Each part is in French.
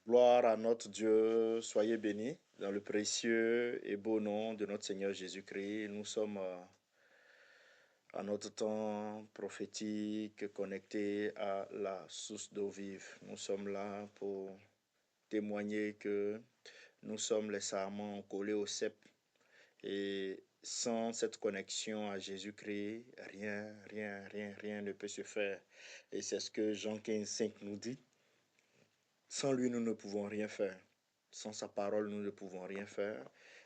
Gloire à notre Dieu, soyez bénis dans le précieux et beau nom de notre Seigneur Jésus-Christ. Nous sommes à notre temps prophétique connecté à la source d'eau vive. Nous sommes là pour témoigner que nous sommes les sarments collés au cep et sans cette connexion à Jésus-Christ, rien ne peut se faire. Et c'est ce que Jean 15,5 nous dit. Sans lui, nous ne pouvons rien faire. Sans sa parole, nous ne pouvons rien faire.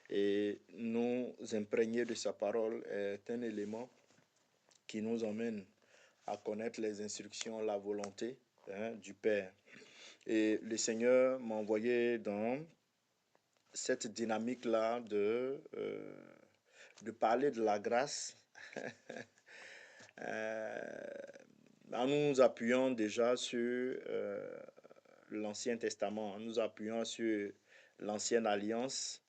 Et nous imprégner de sa parole est un élément qui nous emmène à connaître les instructions, la volonté du Père. Et le Seigneur m'a envoyé dans cette dynamique-là de parler de la grâce en nous appuyant déjà sur l'Ancien Testament, en nous appuyant sur l'Ancienne Alliance.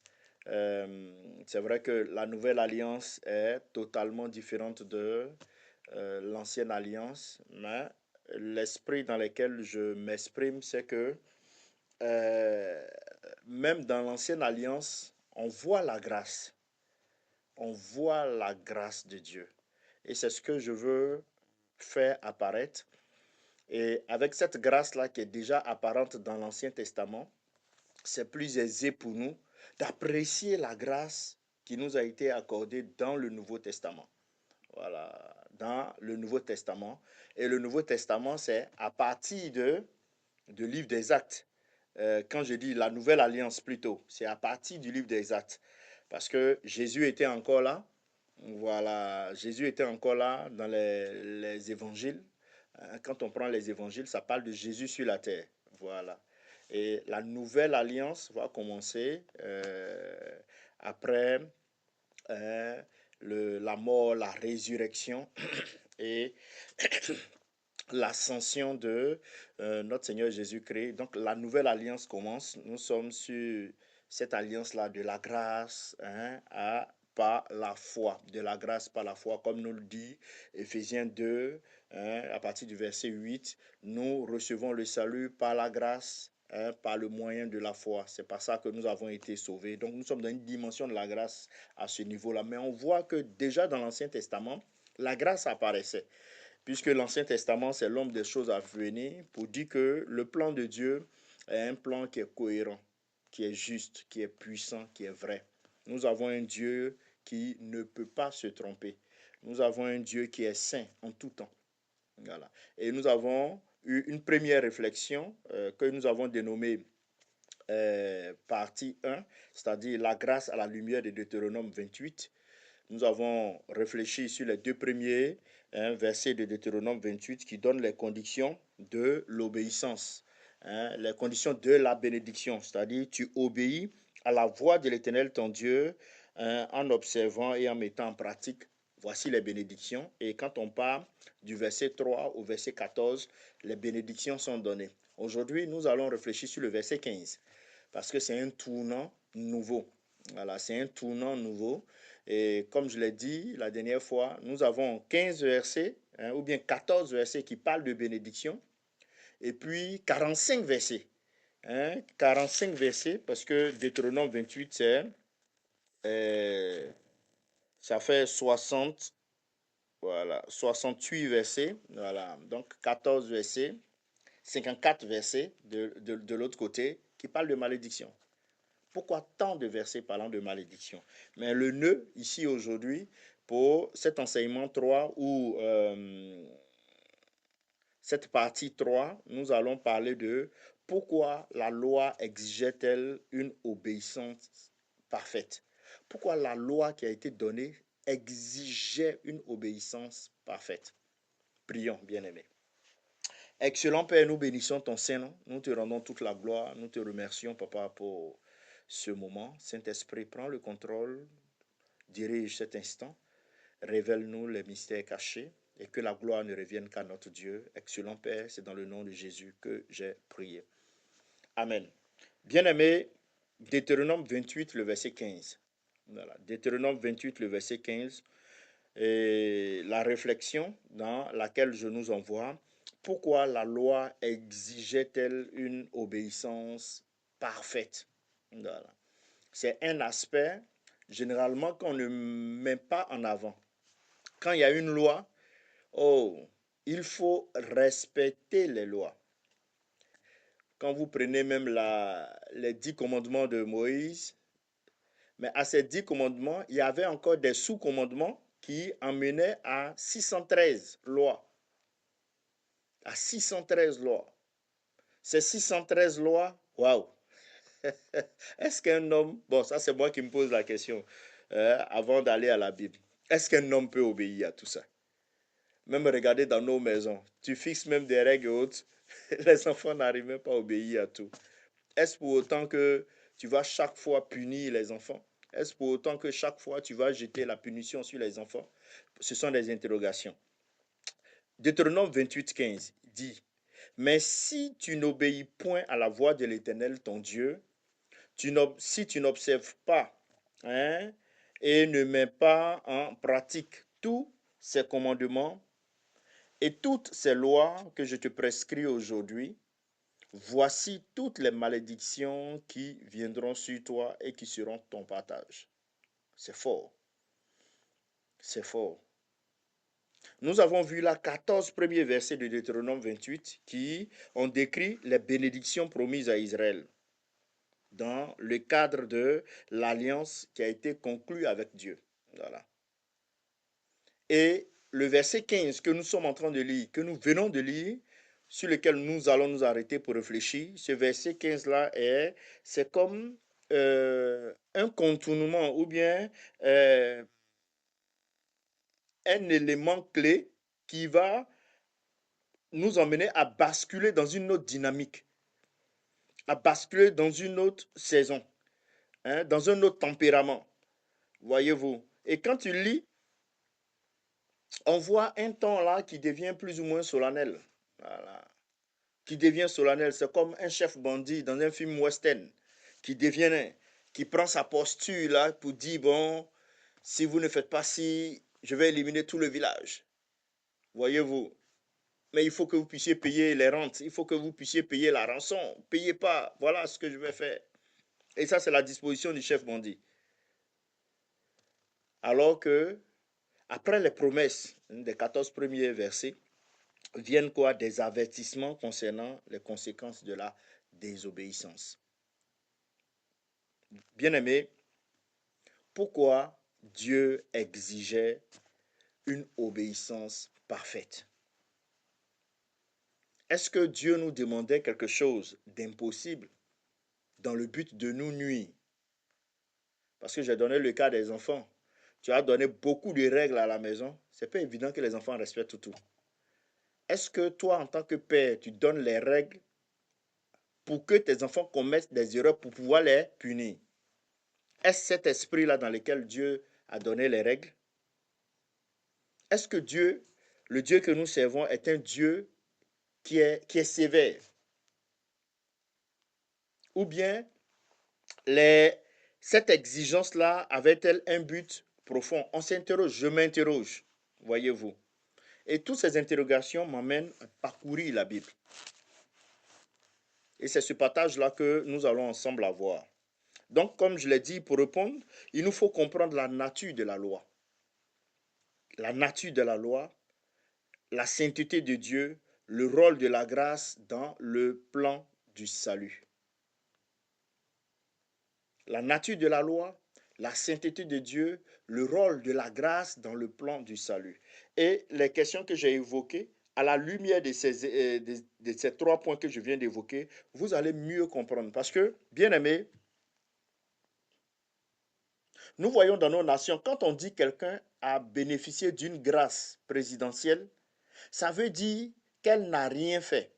C'est vrai que la Nouvelle Alliance est totalement différente de l'Ancienne Alliance, mais l'esprit dans lequel je m'exprime, c'est que même dans l'Ancienne Alliance, on voit la grâce. On voit la grâce de Dieu. Et c'est ce que je veux faire apparaître. Et avec cette grâce-là qui est déjà apparente dans l'Ancien Testament, c'est plus aisé pour nous d'apprécier la grâce qui nous a été accordée dans le Nouveau Testament. Voilà, dans le Nouveau Testament. Et le Nouveau Testament, c'est à partir du livre des Actes. Quand je dis la Nouvelle Alliance plutôt, c'est à partir du livre des Actes. Parce que Jésus était encore là. Voilà, Jésus était encore là dans les évangiles. Quand on prend les évangiles, ça parle de Jésus sur la terre. Voilà. Et la nouvelle alliance va commencer après la mort, la résurrection et l'ascension de notre Seigneur Jésus-Christ. Donc la nouvelle alliance commence. Nous sommes sur cette alliance-là de la grâce par la foi, de la grâce par la foi, comme nous le dit Éphésiens 2, à partir du verset 8, nous recevons le salut par la grâce, par le moyen de la foi. C'est par ça que nous avons été sauvés. Donc nous sommes dans une dimension de la grâce à ce niveau-là. Mais on voit que déjà dans l'Ancien Testament, la grâce apparaissait. Puisque l'Ancien Testament, c'est l'homme des choses à venir pour dire que le plan de Dieu est un plan qui est cohérent, qui est juste, qui est puissant, qui est vrai. Nous avons un Dieu qui ne peut pas se tromper. Nous avons un Dieu qui est saint en tout temps. Voilà. Et nous avons eu une première réflexion que nous avons dénommée partie 1, c'est-à-dire la grâce à la lumière de Deutéronome 28. Nous avons réfléchi sur les deux premiers versets de Deutéronome 28 qui donnent les conditions de l'obéissance, les conditions de la bénédiction, c'est-à-dire tu obéis à la voix de l'Éternel ton Dieu en observant et en mettant en pratique. Voici les bénédictions. Et quand on part du verset 3 au verset 14, les bénédictions sont données. Aujourd'hui, nous allons réfléchir sur le verset 15 parce que c'est un tournant nouveau. Voilà, c'est un tournant nouveau. Et comme je l'ai dit la dernière fois, nous avons 15 versets, ou bien 14 versets qui parlent de bénédiction, et puis 45 versets. 45 versets, parce que Deutéronome 28, ça fait 60, voilà, 68 versets. Voilà, donc 14 versets, 54 versets de l'autre côté qui parlent de malédiction. Pourquoi tant de versets parlant de malédiction? Mais le nœud, ici aujourd'hui, pour cet enseignement 3 ou cette partie 3, nous allons parler de pourquoi la loi exigeait-elle une obéissance parfaite? Pourquoi la loi qui a été donnée exigeait une obéissance parfaite? Prions, bien-aimés. Excellent Père, nous bénissons ton Saint-Nom. Nous te rendons toute la gloire. Nous te remercions, Papa, pour ce moment. Saint-Esprit, prends le contrôle, dirige cet instant, révèle-nous les mystères cachés et que la gloire ne revienne qu'à notre Dieu. Excellent Père, c'est dans le nom de Jésus que j'ai prié. Amen. Bien-aimé, Deutéronome 28, le verset 15. Voilà. Deutéronome 28, le verset 15. Et la réflexion dans laquelle je nous envoie pourquoi la loi exigeait-elle une obéissance parfaite? Voilà. C'est un aspect, généralement, qu'on ne met pas en avant. Quand il y a une loi, oh, il faut respecter les lois. Quand vous prenez même les 10 commandements de Moïse, mais à ces 10 commandements, il y avait encore des sous-commandements qui emmenaient à 613 lois. À 613 lois. Ces 613 lois, waouh! Est-ce qu'un homme, bon, ça c'est moi qui me pose la question avant d'aller à la Bible, est-ce qu'un homme peut obéir à tout ça? Même regarder dans nos maisons, tu fixes même des règles hautes, les enfants n'arrivent même pas à obéir à tout. Est-ce pour autant que tu vas chaque fois punir les enfants? Est-ce pour autant que chaque fois tu vas jeter la punition sur les enfants? Ce sont des interrogations. Deutéronome 28:15 dit, mais si tu n'obéis point à la voix de l'Éternel ton Dieu, si tu n'observes pas et ne mets pas en pratique tous ces commandements et toutes ces lois que je te prescris aujourd'hui, voici toutes les malédictions qui viendront sur toi et qui seront ton partage. C'est fort. C'est fort. Nous avons vu là 14 premiers versets de Deutéronome 28 qui ont décrit les bénédictions promises à Israël dans le cadre de l'alliance qui a été conclue avec Dieu. Voilà. Et le verset 15 que nous sommes en train de lire, que nous venons de lire, sur lequel nous allons nous arrêter pour réfléchir, ce verset 15-là c'est comme un contournement ou bien un élément clé qui va nous emmener à basculer dans une autre dynamique, à basculer dans une autre saison, dans un autre tempérament, voyez-vous. Et quand tu lis, on voit un temps là qui devient plus ou moins solennel. Voilà. Qui devient solennel. C'est comme un chef bandit dans un film western qui prend sa posture là pour dire, bon, si vous ne faites pas ci, je vais éliminer tout le village. Voyez-vous. Mais il faut que vous puissiez payer les rentes. Il faut que vous puissiez payer la rançon. Payez pas. Voilà ce que je vais faire. Et ça, c'est la disposition du chef bandit. Alors que, après les promesses des 14 premiers versets, viennent quoi? Des avertissements concernant les conséquences de la désobéissance. Bien-aimés, pourquoi Dieu exigeait une obéissance parfaite? Est-ce que Dieu nous demandait quelque chose d'impossible dans le but de nous nuire? Parce que j'ai donné le cas des enfants. Tu as donné beaucoup de règles à la maison. Ce n'est pas évident que les enfants respectent tout. Est-ce que toi, en tant que père, tu donnes les règles pour que tes enfants commettent des erreurs pour pouvoir les punir? Est-ce cet esprit-là dans lequel Dieu a donné les règles? Est-ce que Dieu, le Dieu que nous servons, est un Dieu qui est sévère? Ou bien cette exigence-là avait-elle un but profond? On s'interroge, je m'interroge, voyez-vous. Et toutes ces interrogations m'amènent à parcourir la Bible. Et c'est ce partage-là que nous allons ensemble avoir. Donc, comme je l'ai dit, pour répondre, il nous faut comprendre la nature de la loi. La nature de la loi, la sainteté de Dieu, le rôle de la grâce dans le plan du salut. La nature de la loi, la sainteté de Dieu, le rôle de la grâce dans le plan du salut. Et les questions que j'ai évoquées, à la lumière de ces 3 points que je viens d'évoquer, vous allez mieux comprendre. Parce que, bien aimé, nous voyons dans nos nations, quand on dit quelqu'un a bénéficié d'une grâce présidentielle, ça veut dire qu'elle n'a rien fait.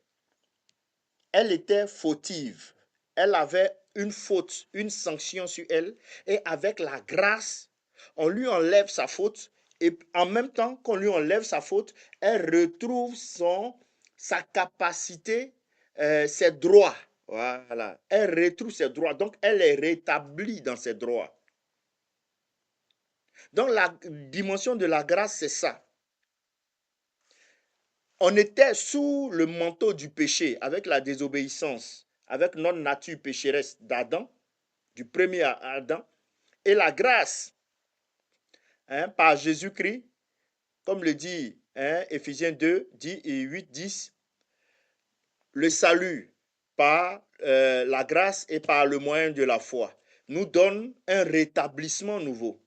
Elle était fautive. Elle avait une faute, une sanction sur elle. Et avec la grâce, on lui enlève sa faute. Et en même temps qu'on lui enlève sa faute, elle retrouve sa capacité, ses droits. Voilà. Elle retrouve ses droits. Donc, elle est rétablie dans ses droits. Donc, la dimension de la grâce, c'est ça. On était sous le manteau du péché, avec la désobéissance, avec notre nature pécheresse d'Adam, du premier Adam, et la grâce par Jésus-Christ, comme le dit Éphésiens 2, 10 et 8, 10, le salut par la grâce et par le moyen de la foi nous donne un rétablissement nouveau.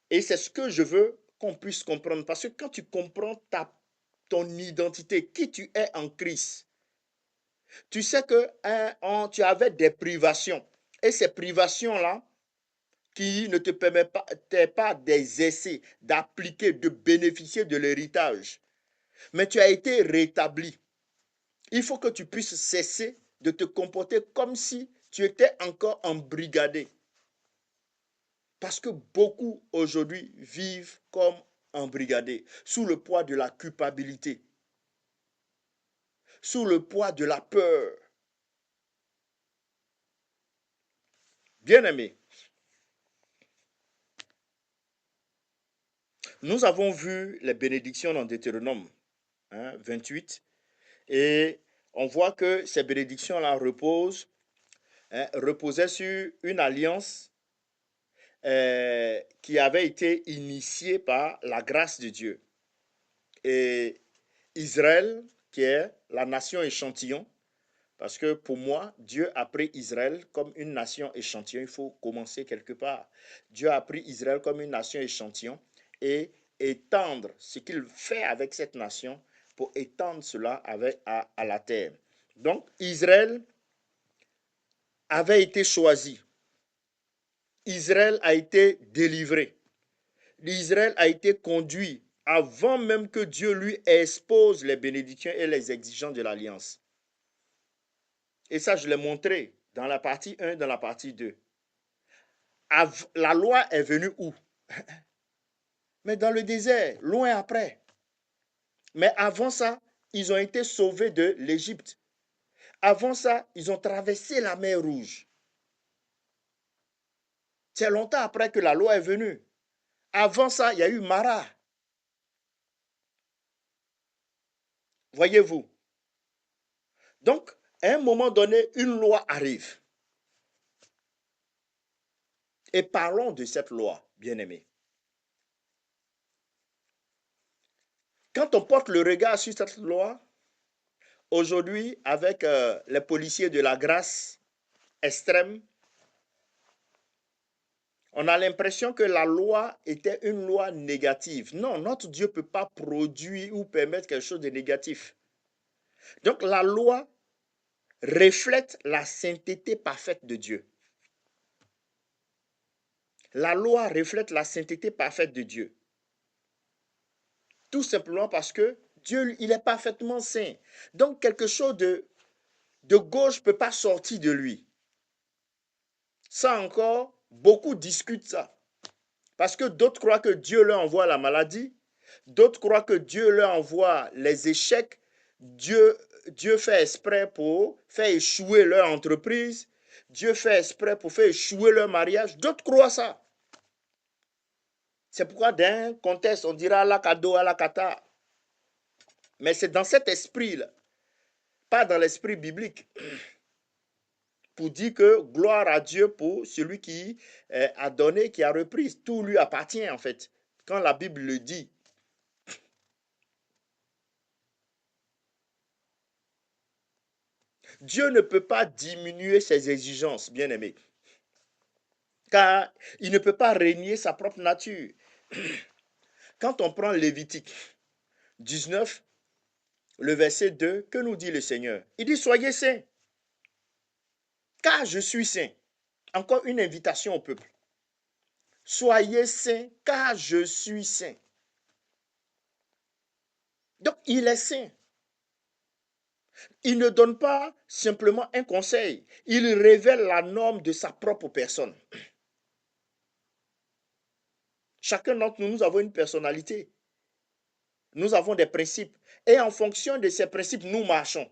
Et c'est ce que je veux qu'on puisse comprendre. Parce que quand tu comprends ton identité, qui tu es en Christ, tu sais que tu avais des privations. Et ces privations-là, qui ne te permettaient pas d'exercer, d'appliquer, de bénéficier de l'héritage. Mais tu as été rétabli. Il faut que tu puisses cesser de te comporter comme si tu étais encore embrigadé. Parce que beaucoup aujourd'hui vivent comme embrigadés, sous le poids de la culpabilité, sous le poids de la peur. Bien-aimés, nous avons vu les bénédictions dans Deutéronome 28 et on voit que ces bénédictions-là reposaient sur une alliance qui avait été initiée par la grâce de Dieu. Et Israël, qui est la nation échantillon, parce que pour moi, Dieu a pris Israël comme une nation échantillon. Il faut commencer quelque part. Dieu a pris Israël comme une nation échantillon et étendre ce qu'il fait avec cette nation pour étendre cela à la terre. Donc, Israël avait été choisi. Israël a été délivré. Israël a été conduit avant même que Dieu lui expose les bénédictions et les exigences de l'alliance. Et ça, je l'ai montré dans la partie 1, dans la partie 2. La loi est venue où? Mais dans le désert, loin après. Mais avant ça, ils ont été sauvés de l'Égypte. Avant ça, ils ont traversé la mer Rouge. C'est longtemps après que la loi est venue. Avant ça, il y a eu Mara. Voyez-vous? Donc, à un moment donné, une loi arrive. Et parlons de cette loi, bien-aimés. Quand on porte le regard sur cette loi, aujourd'hui, avec les policiers de la grâce extrême, on a l'impression que la loi était une loi négative. Non, notre Dieu ne peut pas produire ou permettre quelque chose de négatif. Donc la loi reflète la sainteté parfaite de Dieu. La loi reflète la sainteté parfaite de Dieu. Tout simplement parce que Dieu, il est parfaitement saint. Donc quelque chose de gauche ne peut pas sortir de lui. Ça encore, beaucoup discutent ça. Parce que d'autres croient que Dieu leur envoie la maladie, d'autres croient que Dieu leur envoie les échecs, Dieu fait exprès pour faire échouer leur entreprise, Dieu fait exprès pour faire échouer leur mariage, d'autres croient ça. C'est pourquoi dans un contexte, on dira alakado, alakata. Mais c'est dans cet esprit-là, pas dans l'esprit biblique, pour dire que gloire à Dieu pour celui qui a donné, qui a repris. Tout lui appartient en fait. Quand la Bible le dit, Dieu ne peut pas diminuer ses exigences, bien-aimés, car il ne peut pas régner sa propre nature. Quand on prend Lévitique 19, le verset 2, que nous dit le Seigneur? Il dit, soyez saints, car je suis saint. Encore une invitation au peuple. Soyez saints, car je suis saint. Donc, il est saint. Il ne donne pas simplement un conseil, il révèle la norme de sa propre personne. Chacun d'entre nous, nous avons une personnalité. Nous avons des principes. Et en fonction de ces principes, nous marchons.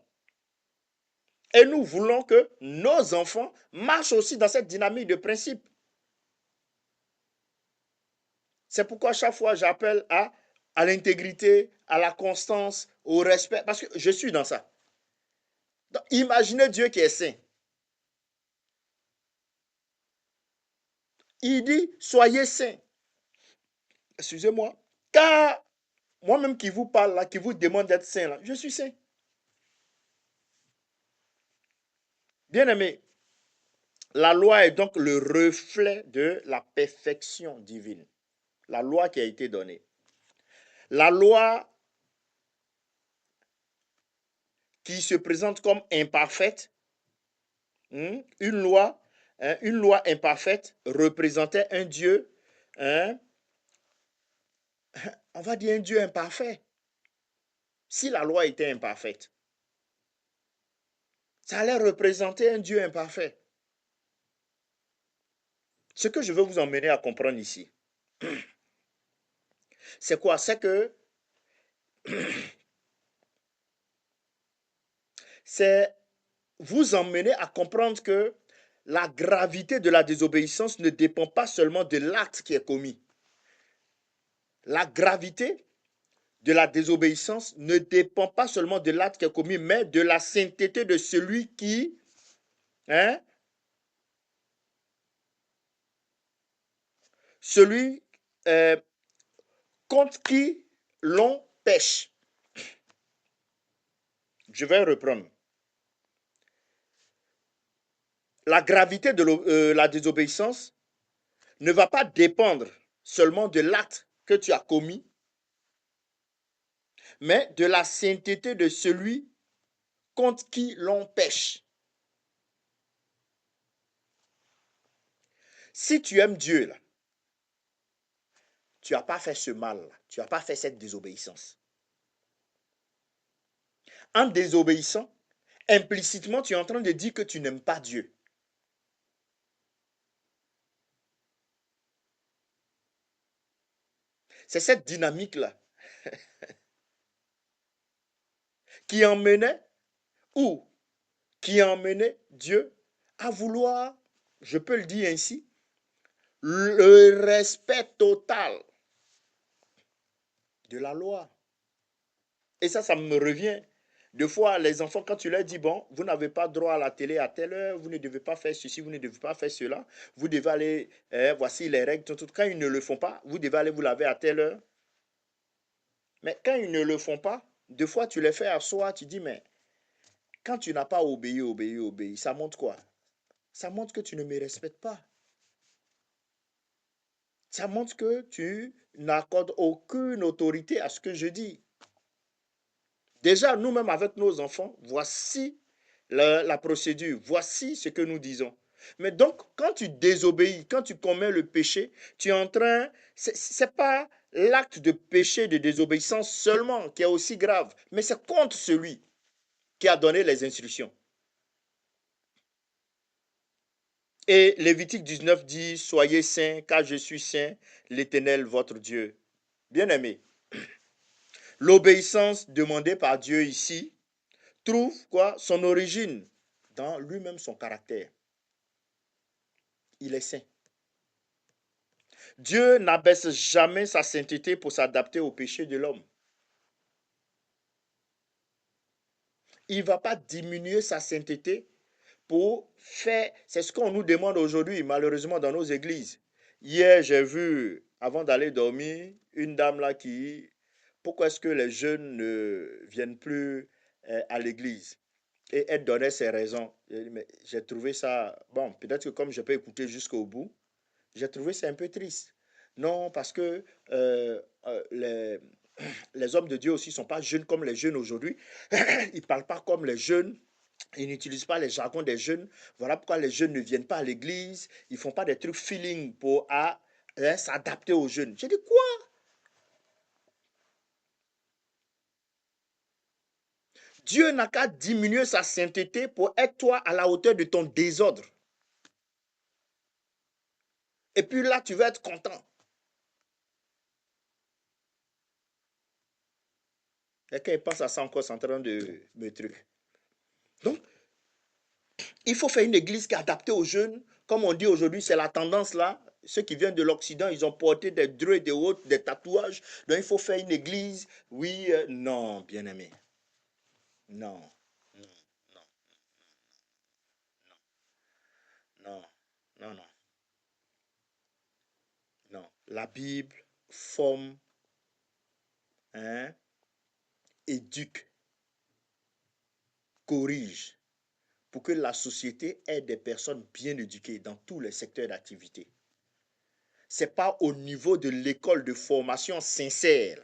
Et nous voulons que nos enfants marchent aussi dans cette dynamique de principes. C'est pourquoi chaque fois j'appelle à à l'intégrité, à la constance, au respect, parce que je suis dans ça. Donc, imaginez Dieu qui est saint. Il dit, soyez saints. Excusez-moi. Car moi-même qui vous parle là, qui vous demande d'être saint là, je suis saint. Bien aimé, la loi est donc le reflet de la perfection divine. La loi qui a été donnée. La loi qui se présente comme imparfaite, une loi imparfaite représentait un Dieu, hein, on va dire un Dieu imparfait. Si la loi était imparfaite, ça allait représenter un Dieu imparfait. Ce que je veux vous emmener à comprendre ici, c'est quoi? C'est que c'est vous emmener à comprendre que la gravité de la désobéissance ne dépend pas seulement de l'acte qui est commis. La gravité de la désobéissance ne dépend pas seulement de l'acte qui est commis, mais de la sainteté de celui qui, hein, celui contre qui l'on pêche. Je vais reprendre. La gravité de la désobéissance ne va pas dépendre seulement de l'acte que tu as commis, mais de la sainteté de celui contre qui l'on pêche. Si tu aimes Dieu, là, tu n'as pas fait ce mal, là, tu n'as pas fait cette désobéissance. En désobéissant, implicitement, tu es en train de dire que tu n'aimes pas Dieu. C'est cette dynamique-là qui emmenait, ou qui emmenait Dieu à vouloir, je peux le dire ainsi, le respect total de la loi. Et ça me revient. Des fois, les enfants, quand tu leur dis, bon, vous n'avez pas droit à la télé à telle heure, vous ne devez pas faire ceci, vous ne devez pas faire cela, vous devez aller, voici les règles, tout. Quand ils ne le font pas, vous devez aller vous laver à telle heure. Mais quand ils ne le font pas, des fois, tu les fais asseoir, tu dis, mais quand tu n'as pas obéi, ça montre quoi? Ça montre que tu ne me respectes pas. Ça montre que tu n'accordes aucune autorité à ce que je dis. Déjà, nous-mêmes avec nos enfants, voici la procédure, voici ce que nous disons. Mais donc, quand tu désobéis, quand tu commets le péché, tu es en train, c'est pas l'acte de péché, de désobéissance seulement qui est aussi grave, mais c'est contre celui qui a donné les instructions. Et Lévitique 19 dit, soyez saints, car je suis saint, l'Éternel votre Dieu. Bien-aimé, l'obéissance demandée par Dieu ici trouve quoi? Son origine dans lui-même, son caractère. Il est saint. Dieu n'abaisse jamais sa sainteté pour s'adapter au péché de l'homme. Il ne va pas diminuer sa sainteté pour faire... C'est ce qu'on nous demande aujourd'hui, malheureusement, dans nos églises. Hier, j'ai vu, avant d'aller dormir, une dame là qui... Pourquoi est-ce que les jeunes ne viennent plus à l'église? Et elle donnait ses raisons. J'ai trouvé ça... Bon, peut-être que comme je peux écouter jusqu'au bout, j'ai trouvé ça un peu triste. Non, parce que les hommes de Dieu aussi ne sont pas jeunes comme les jeunes aujourd'hui. Ils ne parlent pas comme les jeunes. Ils n'utilisent pas les jargons des jeunes. Voilà pourquoi les jeunes ne viennent pas à l'église. Ils ne font pas des trucs feeling pour s'adapter aux jeunes. J'ai dit quoi? Dieu n'a qu'à diminuer sa sainteté pour être toi à la hauteur de ton désordre. Et puis là, tu vas être content. Et quand il pense à ça encore, c'est en train de me truc. Donc, il faut faire une église qui est adaptée aux jeunes. Comme on dit aujourd'hui, c'est la tendance là. Ceux qui viennent de l'Occident, ils ont porté des dreux, des autres, des tatouages. Donc il faut faire une église. Oui, non, bien-aimé. Non, non, non, non, non, non, non. La Bible forme, hein, éduque, corrige pour que la société ait des personnes bien éduquées dans tous les secteurs d'activité. Ce n'est pas au niveau de l'école de formation sincère.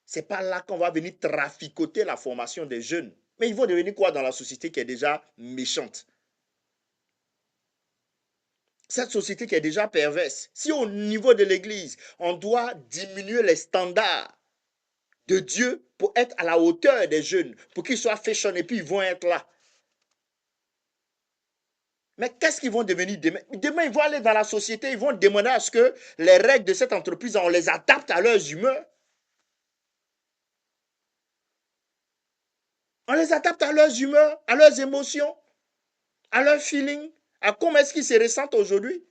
Ce n'est pas là qu'on va venir traficoter la formation des jeunes. Mais ils vont devenir quoi dans la société qui est déjà méchante? Cette société qui est déjà perverse. Si au niveau de l'Église, on doit diminuer les standards de Dieu pour être à la hauteur des jeunes, pour qu'ils soient fashion et puis ils vont être là. Mais qu'est-ce qu'ils vont devenir demain? Demain, ils vont aller dans la société, ils vont demander à ce que les règles de cette entreprise, on les adapte à leurs humeurs. On les adapte à leurs humeurs, à leurs émotions, à leurs feelings, à comment est-ce qu'ils se ressentent aujourd'hui.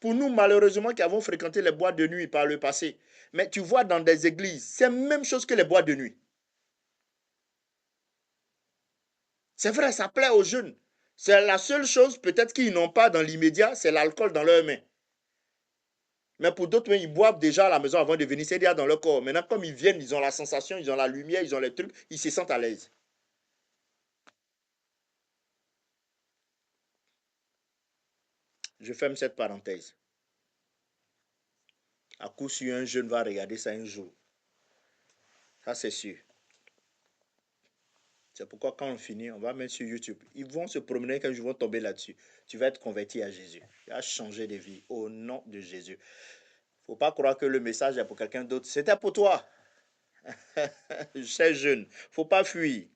Pour nous, malheureusement, qui avons fréquenté les boîtes de nuit par le passé, mais tu vois dans des églises, c'est la même chose que les boîtes de nuit. C'est vrai, ça plaît aux jeunes. C'est la seule chose peut-être qu'ils n'ont pas dans l'immédiat, c'est l'alcool dans leurs mains. Mais pour d'autres, ils boivent déjà à la maison avant de venir, c'est déjà dans leur corps. Maintenant, comme ils viennent, ils ont la sensation, ils ont la lumière, ils ont les trucs, ils se sentent à l'aise. Je ferme cette parenthèse. À coup sûr, un jeune va regarder ça un jour. Ça, c'est sûr. C'est pourquoi quand on finit, on va mettre sur YouTube. Ils vont se promener quand ils vont tomber là-dessus. Tu vas être converti à Jésus. Tu vas changer de vie au nom de Jésus. Faut pas croire que le message est pour quelqu'un d'autre. C'était pour toi. Cher jeune. Faut pas fuir.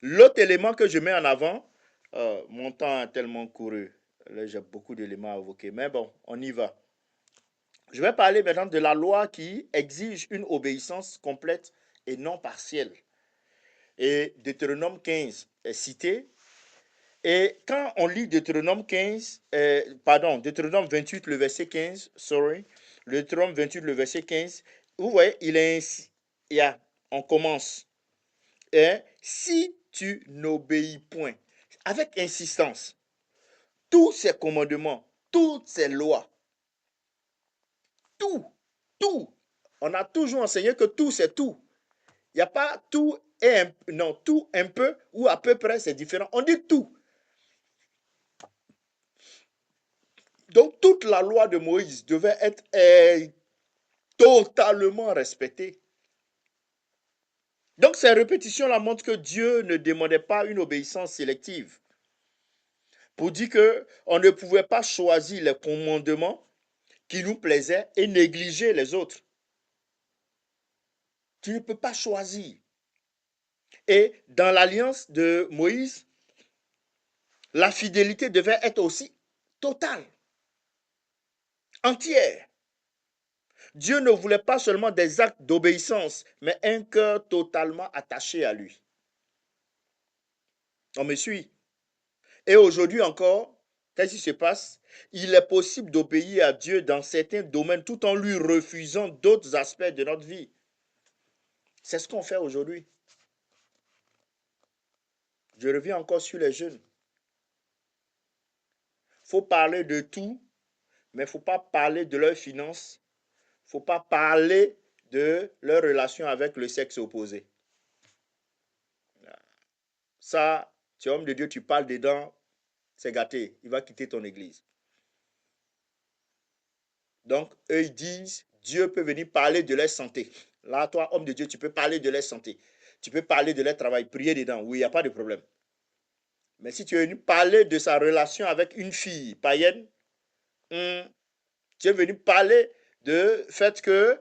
L'autre élément que je mets en avant, mon temps a tellement couru. Là, j'ai beaucoup d'éléments à évoquer. Mais bon, on y va. Je vais parler maintenant de la loi qui exige une obéissance complète et non partielle. Et Deutéronome 15 est cité. Et quand on lit Deutéronome 15, Deutéronome 28, le verset 15, le Deutéronome 28, le verset 15, vous voyez, il est ainsi. On commence. Et si tu n'obéis point, avec insistance, tous ces commandements, toutes ces lois, tout, tout, on a toujours enseigné que tout, c'est tout. Il n'y a pas tout et non, tout un peu ou à peu près, c'est différent. On dit tout. Donc, toute la loi de Moïse devait être totalement respectée. Donc, ces répétitions-là montrent que Dieu ne demandait pas une obéissance sélective. Pour dire qu'on ne pouvait pas choisir les commandements qui nous plaisaient et négliger les autres. Tu ne peux pas choisir. Et dans l'alliance de Moïse, la fidélité devait être aussi totale, entière. Dieu ne voulait pas seulement des actes d'obéissance, mais un cœur totalement attaché à lui. On me suit. Et aujourd'hui encore, qu'est-ce qui se passe? Il est possible d'obéir à Dieu dans certains domaines tout en lui refusant d'autres aspects de notre vie. C'est ce qu'on fait aujourd'hui. Je reviens encore sur les jeunes. Il faut parler de tout, mais il ne faut pas parler de leurs finances. Il ne faut pas parler de leur relation avec le sexe opposé. Ça, tu es homme de Dieu, tu parles dedans, c'est gâté. Il va quitter ton église. Donc, eux, ils disent, Dieu peut venir parler de leur santé. Là, toi, homme de Dieu, tu peux parler de leur santé. Tu peux parler de leur travail, prier dedans. Oui, il n'y a pas de problème. Mais si tu es venu parler de sa relation avec une fille païenne, tu es venu parler de fait que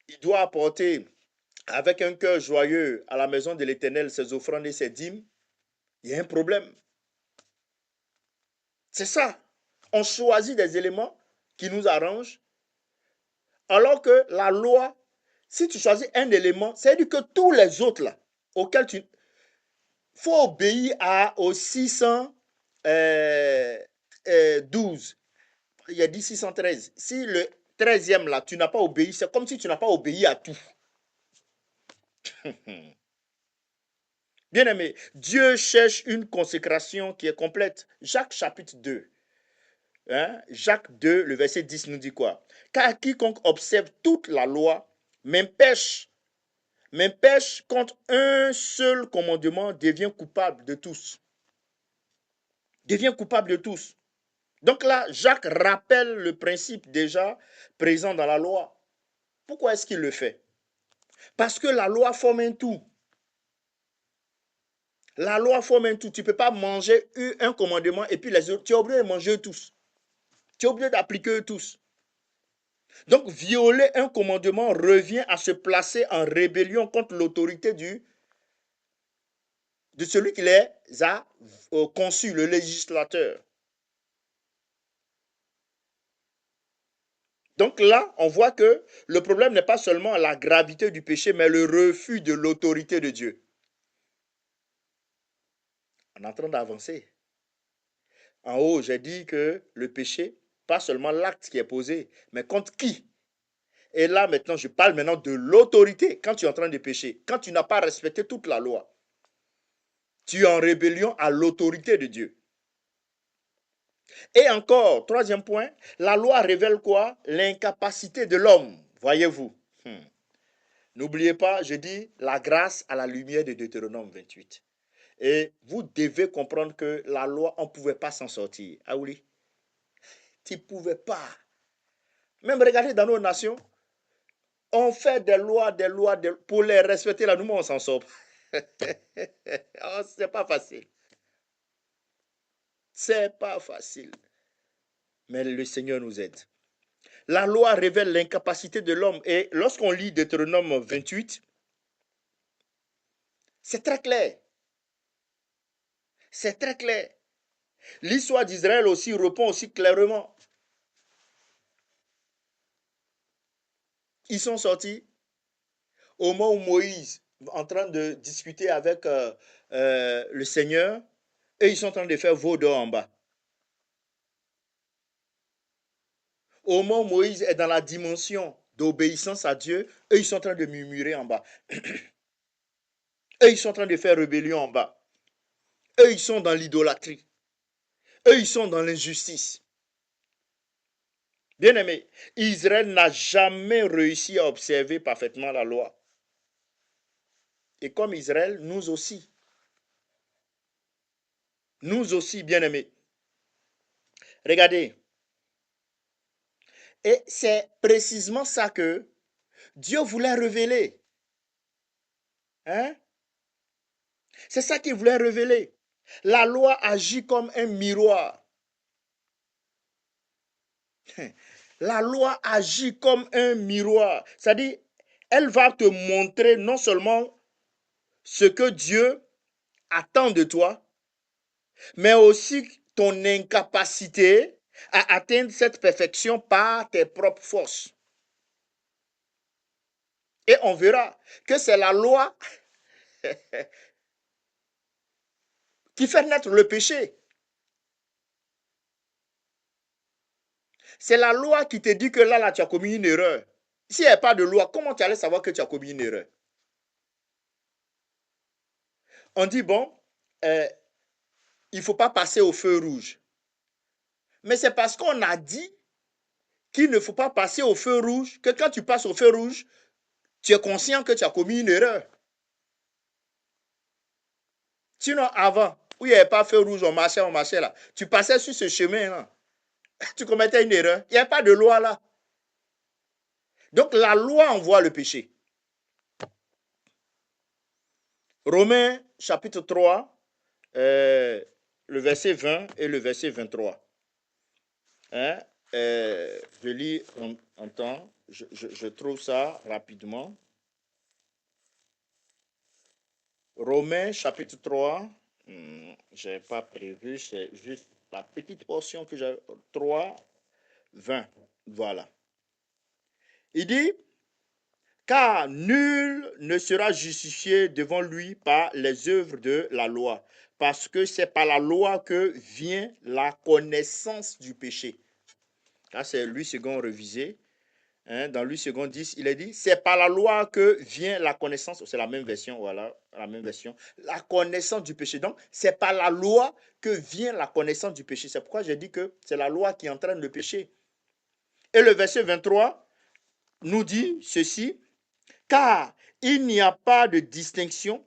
il doit apporter avec un cœur joyeux à la maison de l'Éternel ses offrandes et ses dîmes, il y a un problème. C'est ça. On choisit des éléments qui nous arrangent, alors que la loi, si tu choisis un élément, c'est-à-dire que tous les autres là, auquel tu... faut obéir au 612. Il y a dit 613. Si le 13e là, tu n'as pas obéi, c'est comme si tu n'as pas obéi à tout. Bien aimé, Dieu cherche une consécration qui est complète. Jacques chapitre 2. Hein? Jacques 2, le verset 10 nous dit quoi? Car quiconque observe toute la loi, même pêche contre un seul commandement, devient coupable de tous. Devient coupable de tous. Donc là, Jacques rappelle le principe déjà présent dans la loi. Pourquoi est-ce qu'il le fait? Parce que la loi forme un tout. La loi forme un tout. Tu ne peux pas manger un commandement et puis les autres. Tu es obligé de manger tous. Tu es obligé d'appliquer tous. Donc, violer un commandement revient à se placer en rébellion contre l'autorité de celui qui les a conçus, le législateur. Donc là, on voit que le problème n'est pas seulement la gravité du péché, mais le refus de l'autorité de Dieu. On est en train d'avancer. En haut, j'ai dit que le péché, pas seulement l'acte qui est posé, mais contre qui? Et là, maintenant, je parle maintenant de l'autorité quand tu es en train de pécher. Quand tu n'as pas respecté toute la loi, tu es en rébellion à l'autorité de Dieu. Et encore, troisième point, la loi révèle quoi? L'incapacité de l'homme, voyez-vous. N'oubliez pas, je dis la grâce à la lumière de Deutéronome 28. Et vous devez comprendre que la loi, on ne pouvait pas s'en sortir. Ah oui, tu ne pouvais pas. Même regardez dans nos nations, on fait des lois, pour les respecter là, nous, on s'en sort. Oh, c'est pas facile. C'est pas facile. Mais le Seigneur nous aide. La loi révèle l'incapacité de l'homme. Et lorsqu'on lit Deutéronome 28, c'est très clair. C'est très clair. L'histoire d'Israël aussi répond aussi clairement. Ils sont sortis au moment où Moïse en train de discuter avec le Seigneur et ils sont en train de faire veau d'or en bas. Au moment où Moïse est dans la dimension d'obéissance à Dieu, eux ils sont en train de murmurer en bas. Eux ils sont en train de faire rébellion en bas. Eux ils sont dans l'idolâtrie. Eux ils sont dans l'injustice. Bien aimé, Israël n'a jamais réussi à observer parfaitement la loi. Et comme Israël, nous aussi. Nous aussi, bien aimés. Regardez. Et c'est précisément ça que Dieu voulait révéler. Hein? C'est ça qu'il voulait révéler. La loi agit comme un miroir. La loi agit comme un miroir. C'est-à-dire, elle va te montrer non seulement ce que Dieu attend de toi, mais aussi ton incapacité à atteindre cette perfection par tes propres forces. Et on verra que c'est la loi qui fait naître le péché. C'est la loi qui te dit que là, tu as commis une erreur. S'il n'y a pas de loi, comment tu allais savoir que tu as commis une erreur? On dit, bon, il ne faut pas passer au feu rouge. Mais c'est parce qu'on a dit qu'il ne faut pas passer au feu rouge que quand tu passes au feu rouge, tu es conscient que tu as commis une erreur. Sinon, avant, où il n'y avait pas feu rouge, on marchait là. Tu passais sur ce chemin-là. Tu commettais une erreur. Il n'y a pas de loi là. Donc la loi envoie le péché. Romains chapitre 3, le verset 20 et le verset 23. Hein? Je lis en temps, je trouve ça rapidement. Romains chapitre 3, je n'ai pas prévu, c'est juste la petite portion que j'ai, 3, 20. Voilà. Il dit, Car nul ne sera justifié devant lui par les œuvres de la loi, parce que c'est par la loi que vient la connaissance du péché. Là, c'est Louis II révisé. Dans Louis II 10, il est dit, c'est par la loi que vient la connaissance, c'est la même version, voilà, la même version, la connaissance du péché. Donc, c'est par la loi que vient la connaissance du péché. C'est pourquoi j'ai dit que c'est la loi qui entraîne le péché. Et le verset 23 nous dit ceci, car il n'y a pas de distinction,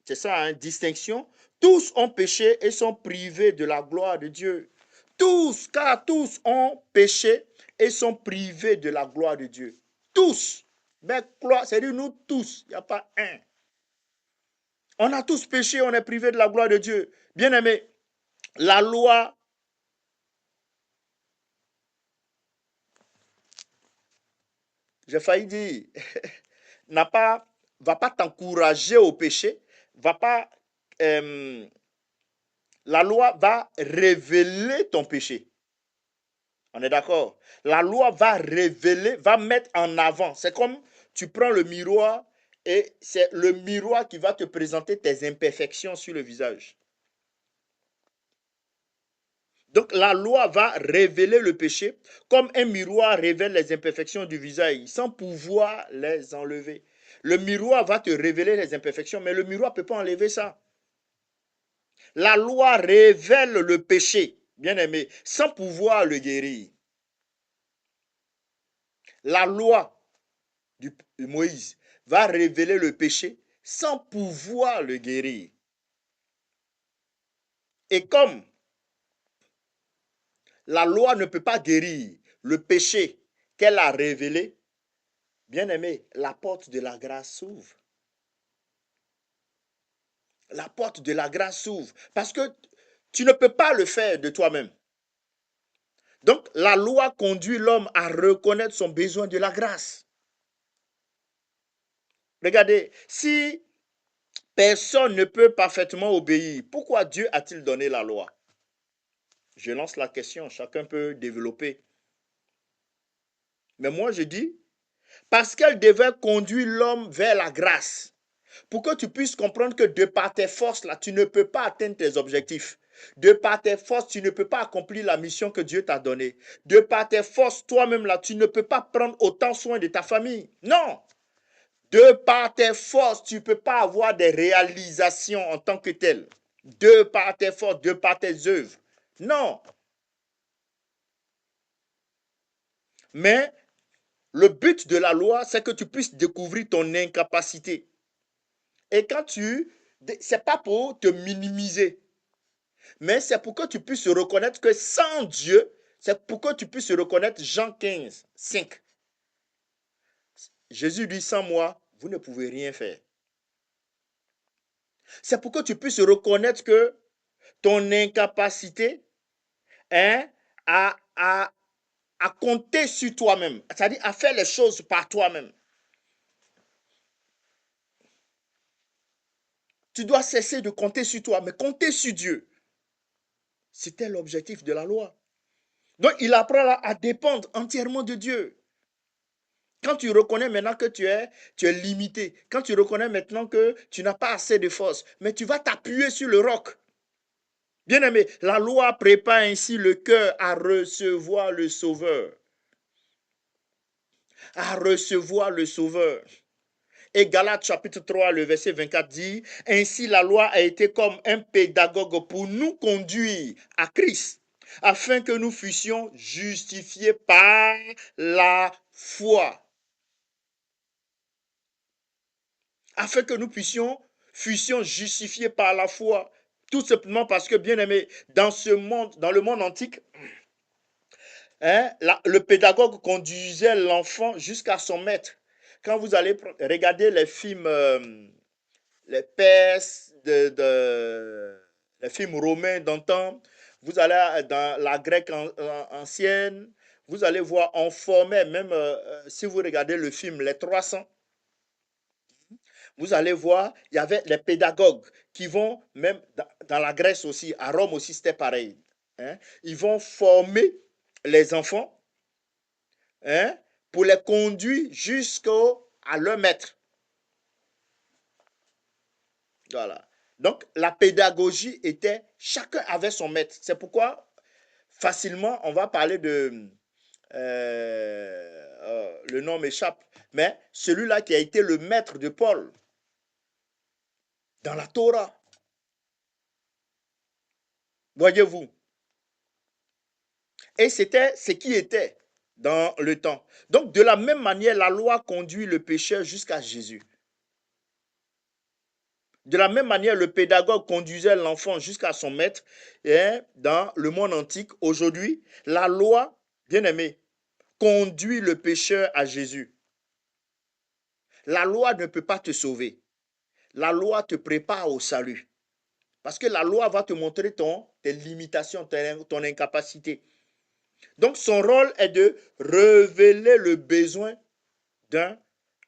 c'est ça, hein, distinction, tous ont péché et sont privés de la gloire de Dieu. Tous, car tous ont péché et sont privés de la gloire de Dieu. Tous. Mais gloire, c'est-à-dire nous tous, il n'y a pas un. On a tous péché, on est privés de la gloire de Dieu. Bien aimé, la loi, j'ai failli dire, va pas t'encourager au péché, va pas, la loi va révéler ton péché. On est d'accord? La loi va révéler, va mettre en avant. C'est comme tu prends le miroir et c'est le miroir qui va te présenter tes imperfections sur le visage. Donc la loi va révéler le péché comme un miroir révèle les imperfections du visage sans pouvoir les enlever. Le miroir va te révéler les imperfections, mais le miroir ne peut pas enlever ça. La loi révèle le péché, bien aimé, sans pouvoir le guérir. La loi de Moïse va révéler le péché sans pouvoir le guérir. Et comme la loi ne peut pas guérir le péché qu'elle a révélé, bien aimé, la porte de la grâce s'ouvre. La porte de la grâce s'ouvre parce que tu ne peux pas le faire de toi-même. Donc la loi conduit l'homme à reconnaître son besoin de la grâce. Regardez, si personne ne peut parfaitement obéir, pourquoi Dieu a-t-il donné la loi? Je lance la question, chacun peut développer. Mais moi je dis, parce qu'elle devait conduire l'homme vers la grâce. Pour que tu puisses comprendre que de par tes forces, là, tu ne peux pas atteindre tes objectifs. De par tes forces, tu ne peux pas accomplir la mission que Dieu t'a donnée. De par tes forces, toi-même, là, tu ne peux pas prendre autant soin de ta famille. Non. De par tes forces, tu ne peux pas avoir des réalisations en tant que telles. De par tes forces, de par tes œuvres. Non. Mais le but de la loi, c'est que tu puisses découvrir ton incapacité. Et quand c'est pas pour te minimiser, mais c'est pour que tu puisses reconnaître que sans Dieu, c'est pour que tu puisses reconnaître Jean 15, 5. Jésus dit, sans moi, vous ne pouvez rien faire. C'est pour que tu puisses reconnaître que ton incapacité, hein, à compter sur toi-même, c'est-à-dire à faire les choses par toi-même. Tu dois cesser de compter sur toi, mais compter sur Dieu. C'était l'objectif de la loi. Donc, il apprend à dépendre entièrement de Dieu. Quand tu reconnais maintenant que tu es limité, quand tu reconnais maintenant que tu n'as pas assez de force, mais tu vas t'appuyer sur le roc. Bien aimé, la loi prépare ainsi le cœur à recevoir le Sauveur. À recevoir le Sauveur. Et Galates chapitre 3, le verset 24 dit, ainsi la loi a été comme un pédagogue pour nous conduire à Christ, afin que nous fussions justifiés par la foi. Afin que nous fussions justifiés par la foi. Tout simplement parce que, bien aimé, dans le monde antique, le pédagogue conduisait l'enfant jusqu'à son maître. Quand vous allez regarder les films, les Perses, les films romains d'antan, vous allez dans la Grecque ancienne, vous allez voir, on formait, même si vous regardez le film Les 300, vous allez voir, il y avait les pédagogues qui vont, même dans la Grèce aussi, à Rome aussi, c'était pareil. Hein, ils vont former les enfants, hein, pour les conduire jusqu'à à leur maître. Voilà. Donc, la pédagogie était, chacun avait son maître. C'est pourquoi, facilement, on va parler de, le nom m'échappe, mais celui-là qui a été le maître de Paul dans la Torah. Voyez-vous. Et c'était ce qui était dans le temps. Donc, de la même manière, la loi conduit le pécheur jusqu'à Jésus. De la même manière, le pédagogue conduisait l'enfant jusqu'à son maître. Et dans le monde antique, aujourd'hui, la loi, bien aimé, conduit le pécheur à Jésus. La loi ne peut pas te sauver. La loi te prépare au salut. Parce que la loi va te montrer tes limitations, ton incapacité. Donc, son rôle est de révéler le besoin d'un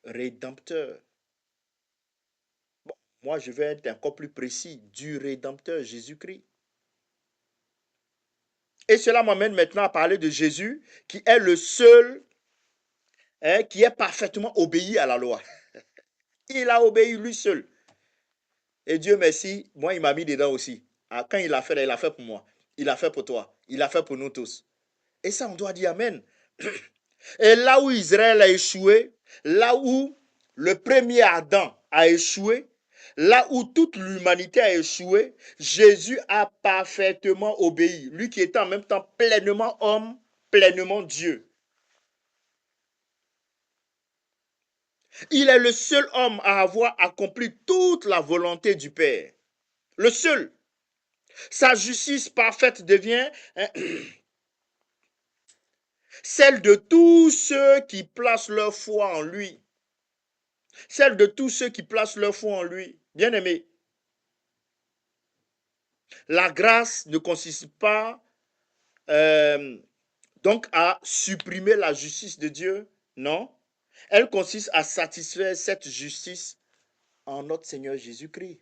rédempteur. Bon, moi, je vais être encore plus précis, du rédempteur Jésus-Christ. Et cela m'amène maintenant à parler de Jésus, qui est le seul qui est parfaitement obéi à la loi. Il a obéi lui seul. Et Dieu merci, moi, il m'a mis dedans aussi. Ah, quand il a fait pour moi. Il a fait pour toi. Il a fait pour nous tous. Et ça, on doit dire Amen. Et là où Israël a échoué, là où le premier Adam a échoué, là où toute l'humanité a échoué, Jésus a parfaitement obéi. Lui qui était en même temps pleinement homme, pleinement Dieu. Il est le seul homme à avoir accompli toute la volonté du Père. Le seul. Sa justice parfaite devient celle de tous ceux qui placent leur foi en lui. Celle de tous ceux qui placent leur foi en lui. Bien-aimé, la grâce ne consiste pas donc à supprimer la justice de Dieu, non. Elle consiste à satisfaire cette justice en notre Seigneur Jésus-Christ.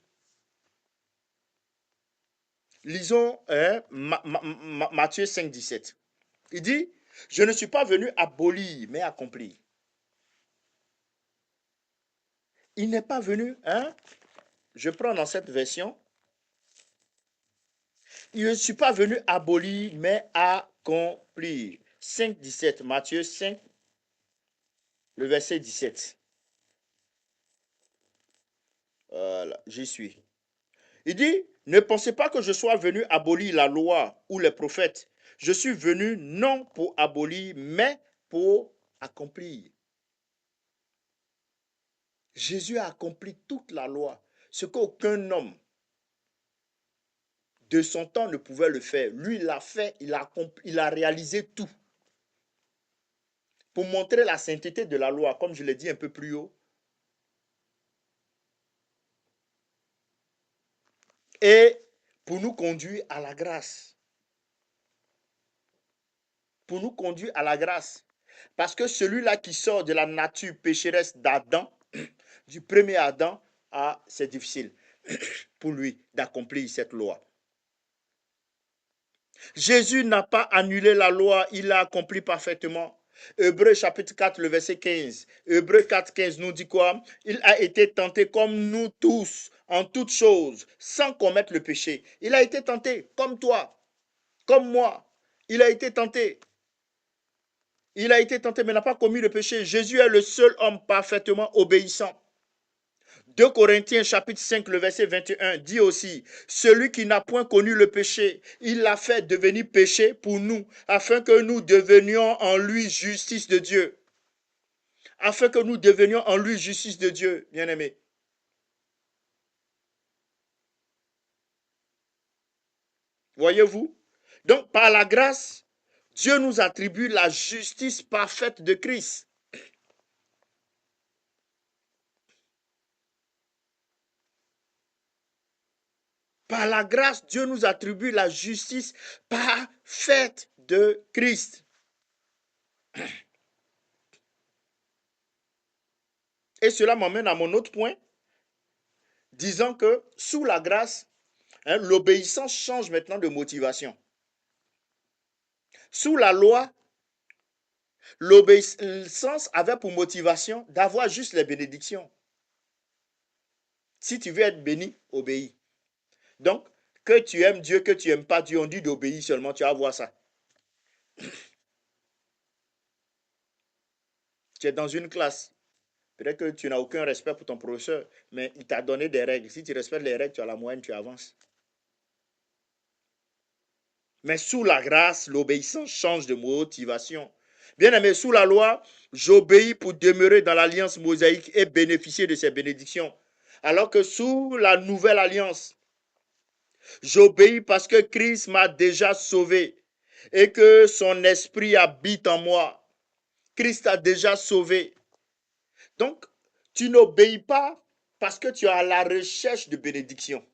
Lisons Matthieu 5, 17. Il dit, je ne suis pas venu abolir, mais accomplir. Il n'est pas venu, je prends dans cette version, il ne suis pas venu abolir, mais accomplir. 5, 17, Matthieu 5, le verset 17. Voilà, j'y suis. Il dit, ne pensez pas que je sois venu abolir la loi ou les prophètes. Je suis venu non pour abolir, mais pour accomplir. Jésus a accompli toute la loi, ce qu'aucun homme de son temps ne pouvait le faire. Lui, il l'a fait, il a réalisé tout. Pour montrer la sainteté de la loi, comme je l'ai dit un peu plus haut. Et pour nous conduire à la grâce. Pour nous conduire à la grâce. Parce que celui-là qui sort de la nature pécheresse d'Adam, du premier Adam, c'est difficile pour lui d'accomplir cette loi. Jésus n'a pas annulé la loi, il l'a accompli parfaitement. Hébreux chapitre 4, le verset 15. Hébreux 4, 15 nous dit quoi? Il a été tenté comme nous tous, en toutes choses, sans commettre le péché. Il a été tenté comme toi, comme moi. Il a été tenté. Il a été tenté, mais n'a pas commis le péché. Jésus est le seul homme parfaitement obéissant. 2 Corinthiens chapitre 5, le verset 21 dit aussi, celui qui n'a point connu le péché, il l'a fait devenir péché pour nous, afin que nous devenions en lui justice de Dieu. Afin que nous devenions en lui justice de Dieu, bien-aimés. Voyez-vous? Donc, par la grâce, Dieu nous attribue la justice parfaite de Christ. Par la grâce, Dieu nous attribue la justice parfaite de Christ. Et cela m'amène à mon autre point, disant que sous la grâce, l'obéissance change maintenant de motivation. Sous la loi, L'obéissance avait pour motivation d'avoir juste les bénédictions. Si tu veux être béni, obéis. Donc, que tu aimes Dieu, que tu n'aimes pas Dieu, on dit d'obéir seulement, tu vas voir ça. Tu es dans une classe. Peut-être que tu n'as aucun respect pour ton professeur, mais il t'a donné des règles. Si tu respectes les règles, tu as la moyenne, tu avances. Mais sous la grâce, l'obéissance change de motivation. Bien aimé, sous la loi, j'obéis pour demeurer dans l'alliance mosaïque et bénéficier de ses bénédictions. Alors que sous la nouvelle alliance, j'obéis parce que Christ m'a déjà sauvé et que son esprit habite en moi. Christ a déjà sauvé. Donc, tu n'obéis pas parce que tu es à la recherche de bénédiction.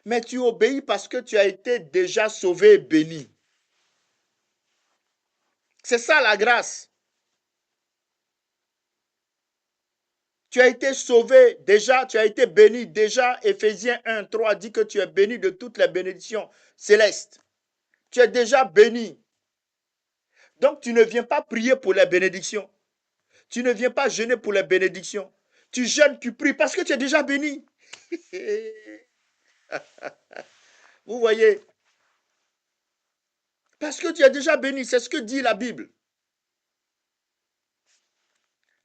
Mais tu obéis parce que tu as été déjà sauvé et béni. C'est ça la grâce. Tu as été sauvé déjà, tu as été béni déjà. Éphésiens 1, 3 dit que tu es béni de toutes les bénédictions célestes. Tu es déjà béni. Donc tu ne viens pas prier pour les bénédictions. Tu ne viens pas jeûner pour les bénédictions. Tu jeûnes, tu pries parce que tu es déjà béni. Vous voyez, parce que tu es déjà béni, c'est ce que dit la Bible.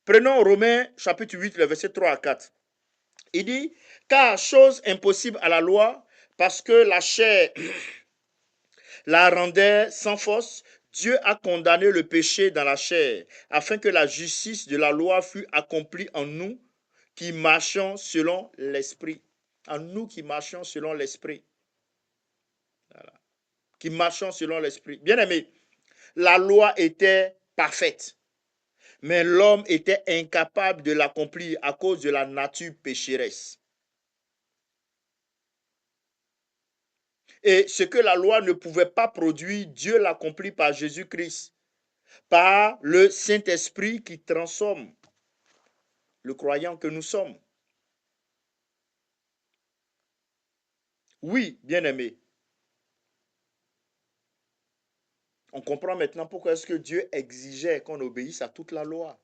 Prenons Romains chapitre 8, le verset 3 à 4. Il dit, car chose impossible à la loi, parce que la chair la rendait sans force, Dieu a condamné le péché dans la chair, afin que la justice de la loi fût accomplie en nous qui marchons selon l'esprit. En nous qui marchons selon l'esprit. Voilà. Qui marchons selon l'esprit. Bien aimé, la loi était parfaite, mais l'homme était incapable de l'accomplir à cause de la nature pécheresse. Et ce que la loi ne pouvait pas produire, Dieu l'accomplit par Jésus-Christ, par le Saint-Esprit qui transforme le croyant que nous sommes. Oui, bien-aimé. On comprend maintenant pourquoi est-ce que Dieu exigeait qu'on obéisse à toute la loi.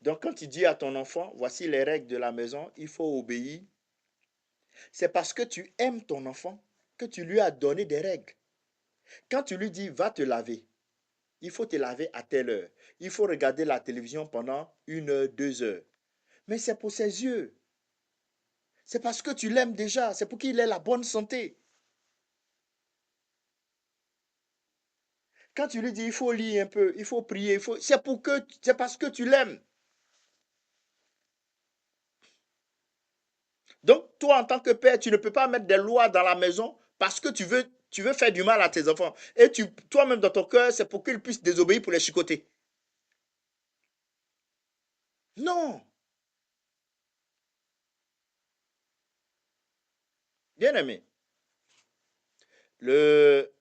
Donc quand il dit à ton enfant, voici les règles de la maison, il faut obéir, c'est parce que tu aimes ton enfant que tu lui as donné des règles. Quand tu lui dis, va te laver, il faut te laver à telle heure. Il faut regarder la télévision pendant 1 heure, 2 heures. Mais c'est pour ses yeux. C'est parce que tu l'aimes déjà. C'est pour qu'il ait la bonne santé. Quand tu lui dis, il faut lire un peu, il faut prier, c'est parce que tu l'aimes. Donc, toi, en tant que père, tu ne peux pas mettre des lois dans la maison parce que tu veux faire du mal à tes enfants. Et toi-même, dans ton cœur, c'est pour qu'ils puissent désobéir pour les chicoter. Non, bien aimé. Le,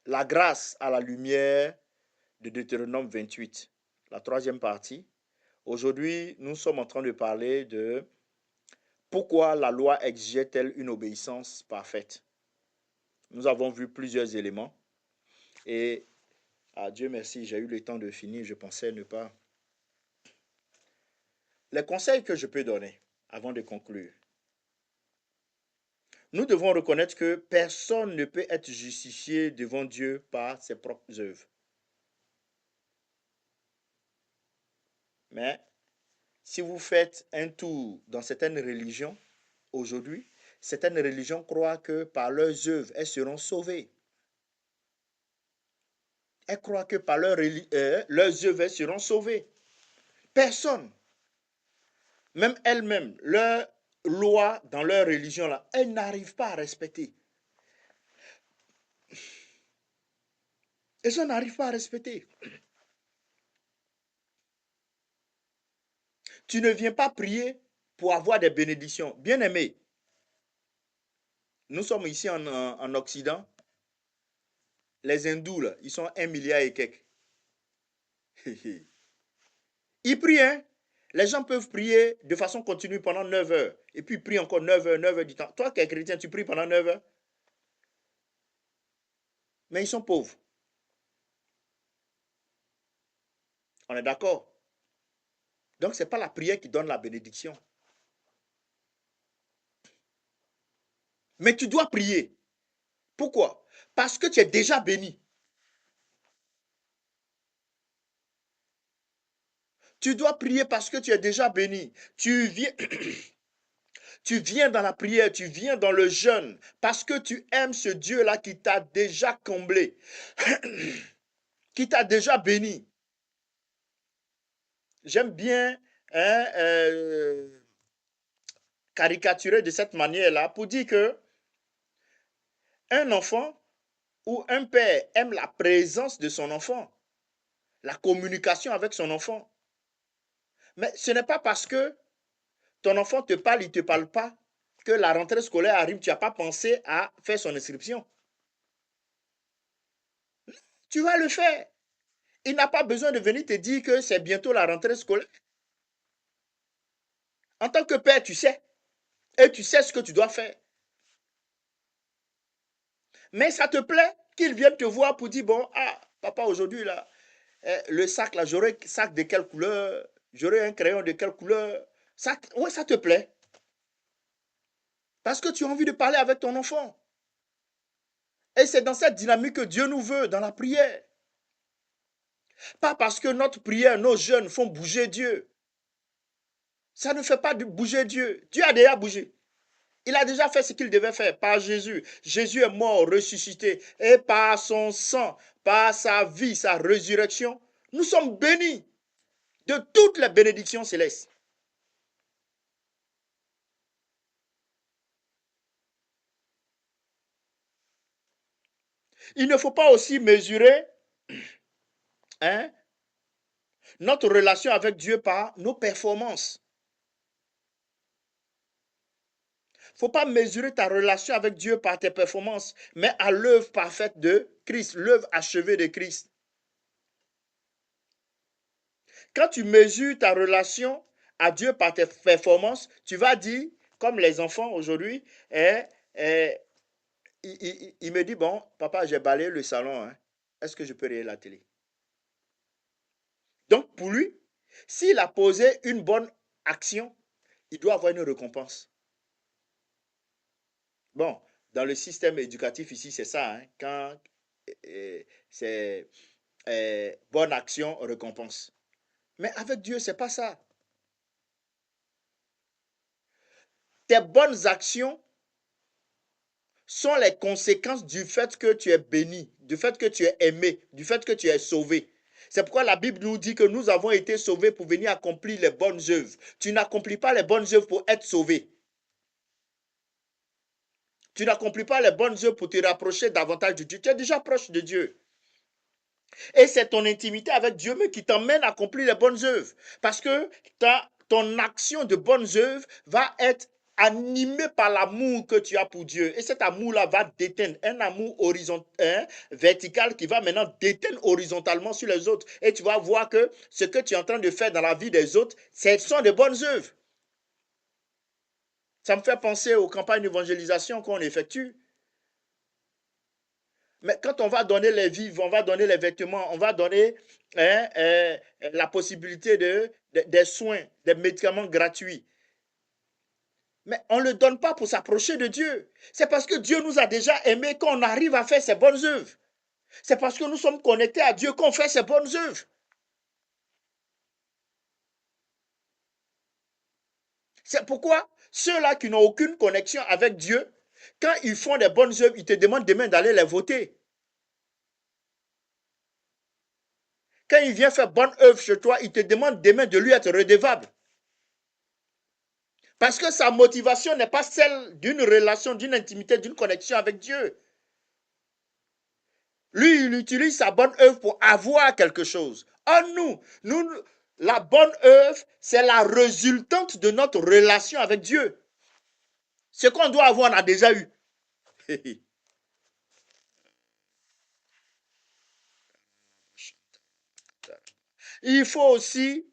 la grâce à la lumière de Deutéronome 28, la troisième partie. Aujourd'hui, nous sommes en train de parler de pourquoi la loi exigeait-elle une obéissance parfaite. Nous avons vu plusieurs éléments et à Dieu merci, j'ai eu le temps de finir, je pensais ne pas. Les conseils que je peux donner avant de conclure. Nous devons reconnaître que personne ne peut être justifié devant Dieu par ses propres œuvres. Mais si vous faites un tour dans certaines religions, aujourd'hui, certaines religions croient que par leurs œuvres, elles seront sauvées. Elles croient que par leurs œuvres, elles seront sauvées. Personne, même elles-mêmes, leurs lois dans leur religion, là, elles n'arrivent pas à respecter. Elles n'arrivent pas à respecter. Tu ne viens pas prier pour avoir des bénédictions. Bien aimé, nous sommes ici en Occident. Les hindous, là, ils sont 1 milliard et quelques. Ils prient, hein? Les gens peuvent prier de façon continue pendant 9 heures. Et puis ils prient encore 9 heures du temps. Toi qui es chrétien, tu pries pendant 9 heures. Mais ils sont pauvres. On est d'accord? Donc, ce n'est pas la prière qui donne la bénédiction. Mais tu dois prier. Pourquoi? Parce que tu es déjà béni. Tu dois prier parce que tu es déjà béni. Tu viens dans la prière, tu viens dans le jeûne parce que tu aimes ce Dieu-là qui t'a déjà comblé, qui t'a déjà béni. J'aime bien hein, caricaturer de cette manière-là pour dire que un enfant ou un père aime la présence de son enfant, la communication avec son enfant. Mais ce n'est pas parce que ton enfant te parle, il ne te parle pas, que la rentrée scolaire arrive, tu n'as pas pensé à faire son inscription. Tu vas le faire. Il n'a pas besoin de venir te dire que c'est bientôt la rentrée scolaire. En tant que père, tu sais. Et tu sais ce que tu dois faire. Mais ça te plaît qu'il vienne te voir pour dire, bon, ah, papa, aujourd'hui, là, le sac, là, j'aurai un sac de quelle couleur? J'aurai un crayon de quelle couleur? Ça, ouais, ça te plaît. Parce que tu as envie de parler avec ton enfant. Et c'est dans cette dynamique que Dieu nous veut, dans la prière. Pas parce que notre prière, nos jeunes font bouger Dieu. Ça ne fait pas bouger Dieu. Dieu a déjà bougé. Il a déjà fait ce qu'il devait faire par Jésus. Jésus est mort, ressuscité. Et par son sang, par sa vie, sa résurrection, nous sommes bénis de toutes les bénédictions célestes. Il ne faut pas aussi mesurer hein, notre relation avec Dieu par nos performances. Il ne faut pas mesurer ta relation avec Dieu par tes performances, mais à l'œuvre parfaite de Christ, l'œuvre achevée de Christ. Quand tu mesures ta relation à Dieu par tes performances, tu vas dire, comme les enfants aujourd'hui, il me dit, bon, papa, j'ai balayé le salon, hein. Est-ce que je peux regarder la télé? Donc, pour lui, s'il a posé une bonne action, il doit avoir une récompense. Bon, dans le système éducatif ici, c'est ça, hein, quand c'est bonne action, récompense. Mais avec Dieu, c'est pas ça. Tes bonnes actions sont les conséquences du fait que tu es béni, du fait que tu es aimé, du fait que tu es sauvé. C'est pourquoi la Bible nous dit que nous avons été sauvés pour venir accomplir les bonnes œuvres. Tu n'accomplis pas les bonnes œuvres pour être sauvé. Tu n'accomplis pas les bonnes œuvres pour te rapprocher davantage de Dieu. Tu es déjà proche de Dieu. Et c'est ton intimité avec Dieu qui t'emmène à accomplir les bonnes œuvres. Parce que ton action de bonnes œuvres va être animée par l'amour que tu as pour Dieu. Et cet amour-là va déteindre un amour horizontal, vertical qui va maintenant déteindre horizontalement sur les autres. Et tu vas voir que ce que tu es en train de faire dans la vie des autres, ce sont de bonnes œuvres. Ça me fait penser aux campagnes d'évangélisation qu'on effectue. Mais quand on va donner les vivres, on va donner les vêtements, on va donner la possibilité des soins, des médicaments gratuits. Mais on ne le donne pas pour s'approcher de Dieu. C'est parce que Dieu nous a déjà aimés qu'on arrive à faire ces bonnes œuvres. C'est parce que nous sommes connectés à Dieu qu'on fait ces bonnes œuvres. C'est pourquoi ceux-là qui n'ont aucune connexion avec Dieu, quand ils font des bonnes œuvres, ils te demandent demain d'aller les voter. Quand il vient faire bonne œuvre chez toi, il te demande demain de lui être redevable. Parce que sa motivation n'est pas celle d'une relation, d'une intimité, d'une connexion avec Dieu. Lui, il utilise sa bonne œuvre pour avoir quelque chose. Nous, la bonne œuvre, c'est la résultante de notre relation avec Dieu. Ce qu'on doit avoir, on a déjà eu. Il faut aussi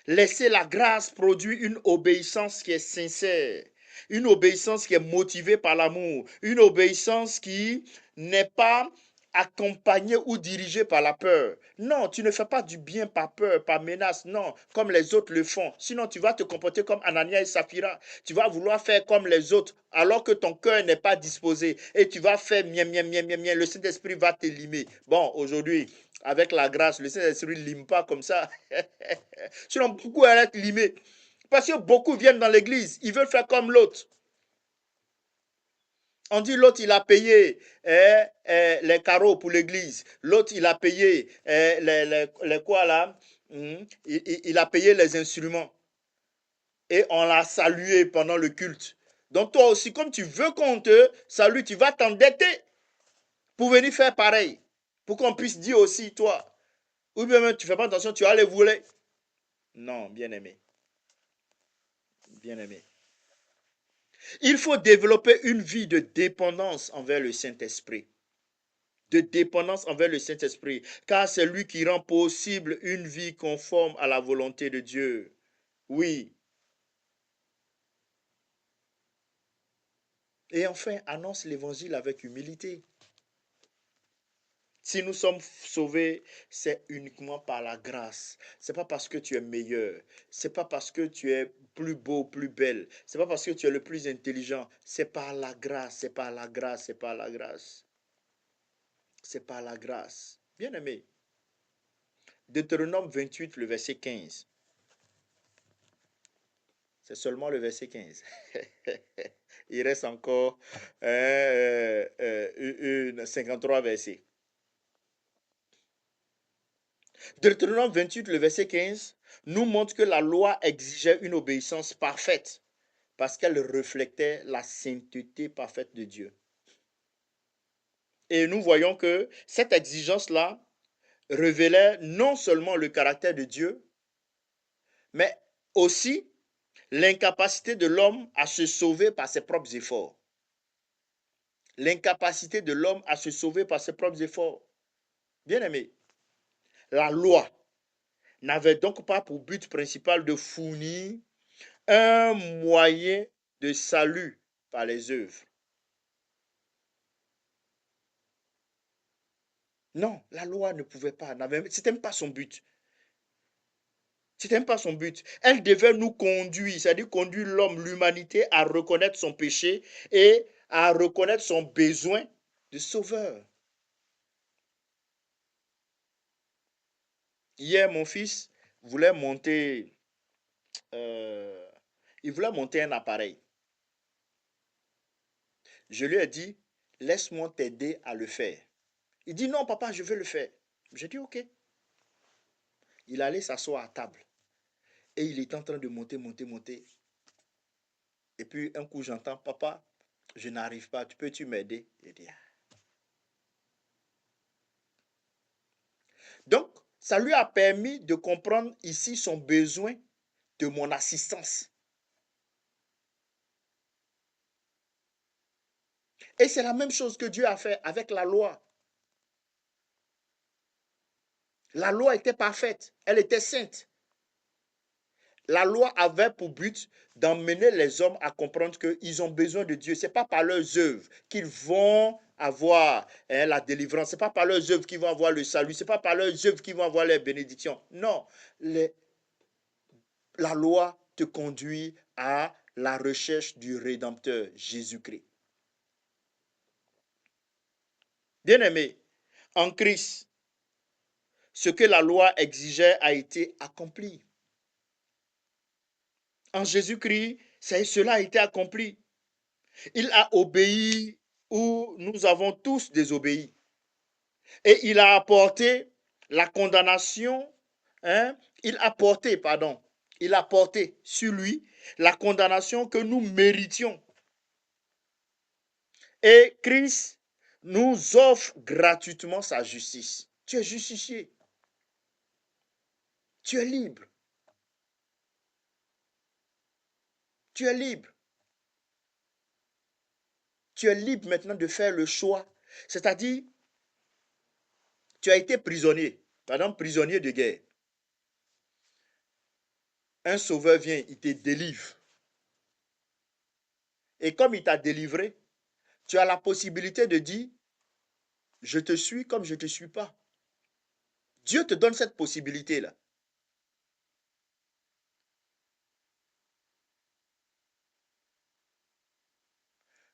laisser la grâce produire une obéissance qui est sincère, une obéissance qui est motivée par l'amour, une obéissance qui n'est pas accompagné ou dirigé par la peur. Non, tu ne fais pas du bien par peur, par menace, non, comme les autres le font. Sinon, tu vas te comporter comme Anania et Saphira. Tu vas vouloir faire comme les autres, alors que ton cœur n'est pas disposé. Et tu vas faire mien, mien, mien, mien, mien. Le Saint-Esprit va te limer. Bon, aujourd'hui, avec la grâce, le Saint-Esprit ne lime pas comme ça. Sinon, beaucoup allaient être limés. Parce que beaucoup viennent dans l'église, ils veulent faire comme l'autre. On dit l'autre, il a payé les carreaux pour l'église. L'autre, il a payé les quoi là. Il a payé les instruments. Et on l'a salué pendant le culte. Donc toi aussi, comme tu veux qu'on te salue, tu vas t'endetter pour venir faire pareil. Pour qu'on puisse dire aussi, toi. Ou bien même, tu ne fais pas attention, tu vas les voler. Non, bien aimé. Bien aimé. Il faut développer une vie de dépendance envers le Saint-Esprit. De dépendance envers le Saint-Esprit, car c'est lui qui rend possible une vie conforme à la volonté de Dieu. Oui. Et enfin, annonce l'évangile avec humilité. Si nous sommes sauvés, c'est uniquement par la grâce. C'est pas parce que tu es meilleur. C'est pas parce que tu es plus beau, plus belle. C'est pas parce que tu es le plus intelligent. C'est par la grâce, c'est par la grâce, c'est par la grâce. C'est par la grâce. Bien aimé. Deutéronome 28, le verset 15. C'est seulement le verset 15. Il reste encore 53 versets. Deutéronome 28, le verset 15, nous montre que la loi exigeait une obéissance parfaite parce qu'elle reflétait la sainteté parfaite de Dieu. Et nous voyons que cette exigence-là révélait non seulement le caractère de Dieu, mais aussi l'incapacité de l'homme à se sauver par ses propres efforts. L'incapacité de l'homme à se sauver par ses propres efforts. Bien aimé, la loi n'avait donc pas pour but principal de fournir un moyen de salut par les œuvres. Non, la loi ne pouvait pas, c'était même pas son but. C'était même pas son but. Elle devait nous conduire, c'est-à-dire conduire l'homme, l'humanité à reconnaître son péché et à reconnaître son besoin de sauveur. Hier, mon fils voulait monter, euh, il voulait monter un appareil. Je lui ai dit, laisse-moi t'aider à le faire. Il dit, non, papa, je veux le faire. J'ai dit, ok. Il allait s'asseoir à table. Et il est en train de monter, monter, monter. Et puis, un coup, j'entends, papa, je n'arrive pas, peux-tu m'aider? Il dit, ah. Donc, ça lui a permis de comprendre ici son besoin de mon assistance. Et c'est la même chose que Dieu a fait avec la loi. La loi était parfaite, elle était sainte. La loi avait pour but d'emmener les hommes à comprendre qu'ils ont besoin de Dieu. Ce n'est pas par leurs œuvres qu'ils vont avoir la délivrance. Ce n'est pas par leurs œuvres qu'ils vont avoir le salut. Ce n'est pas par leurs œuvres qu'ils vont avoir les bénédictions. Non, la loi te conduit à la recherche du Rédempteur, Jésus-Christ. Bien-aimé, en Christ, ce que la loi exigeait a été accompli. En Jésus-Christ, cela a été accompli. Il a obéi où nous avons tous désobéi. Et il a apporté la condamnation, il a porté sur lui la condamnation que nous méritions. Et Christ nous offre gratuitement sa justice. Tu es justifié. Tu es libre. Tu es libre. Tu es libre maintenant de faire le choix. C'est-à-dire, tu as été prisonnier, par exemple prisonnier de guerre. Un sauveur vient, il te délivre. Et comme il t'a délivré, tu as la possibilité de dire, je te suis comme je ne te suis pas. Dieu te donne cette possibilité-là.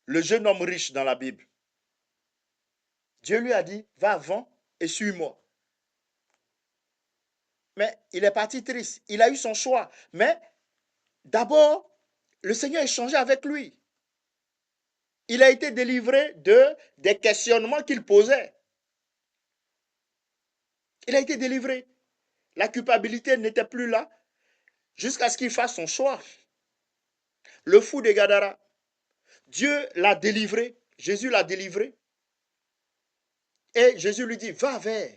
Le jeune homme riche dans la Bible, Dieu lui a dit, va avant et suis-moi. Mais il est parti triste. Il a eu son choix. Mais d'abord, le Seigneur a échangé avec lui. Il a été délivré des questionnements qu'il posait. Il a été délivré. La culpabilité n'était plus là jusqu'à ce qu'il fasse son choix. Le fou de Gadara, Dieu l'a délivré. Jésus l'a délivré. Et Jésus lui dit, va vers.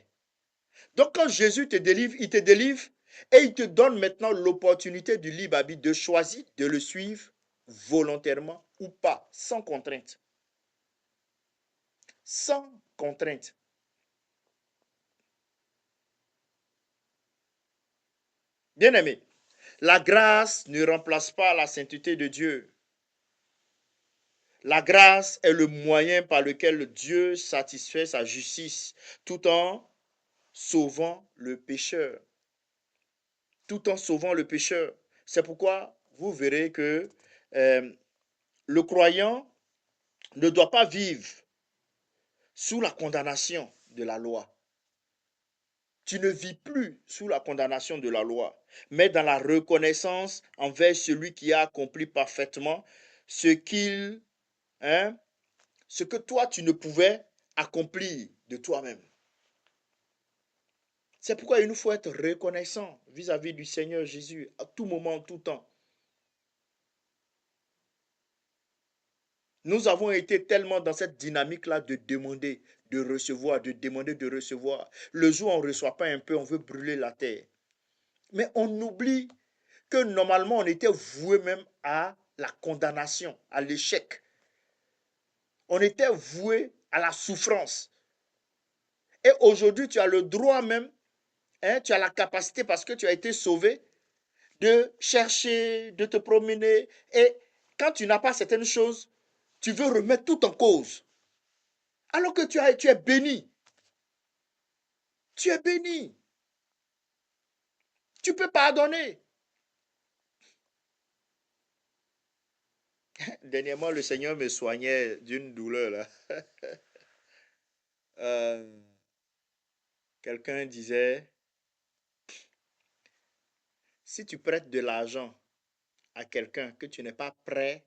Donc quand Jésus te délivre, il te délivre et il te donne maintenant l'opportunité du libre arbitre de choisir de le suivre volontairement ou pas, sans contrainte. Sans contrainte. Bien-aimé, la grâce ne remplace pas la sainteté de Dieu. La grâce est le moyen par lequel Dieu satisfait sa justice tout en sauvant le pécheur. Tout en sauvant le pécheur. C'est pourquoi vous verrez que le croyant ne doit pas vivre sous la condamnation de la loi. Tu ne vis plus sous la condamnation de la loi, mais dans la reconnaissance envers celui qui a accompli parfaitement ce qu'il, hein, ce que toi tu ne pouvais accomplir de toi-même. C'est pourquoi il nous faut être reconnaissant vis-à-vis du Seigneur Jésus à tout moment, tout temps. Nous avons été tellement dans cette dynamique-là de demander, de recevoir, de demander, de recevoir. Le jour où on ne reçoit pas un peu, on veut brûler la terre. Mais on oublie que normalement, on était voué même à la condamnation, à l'échec. On était voué à la souffrance. Et aujourd'hui, tu as le droit même, hein, tu as la capacité parce que tu as été sauvé, de chercher, de te promener. Et quand tu n'as pas certaines choses, tu veux remettre tout en cause. Alors que tu es béni. Tu es béni. Tu peux pardonner. Dernièrement, le Seigneur me soignait d'une douleur là. Euh, Quelqu'un disait, si tu prêtes de l'argent à quelqu'un que tu n'es pas prêt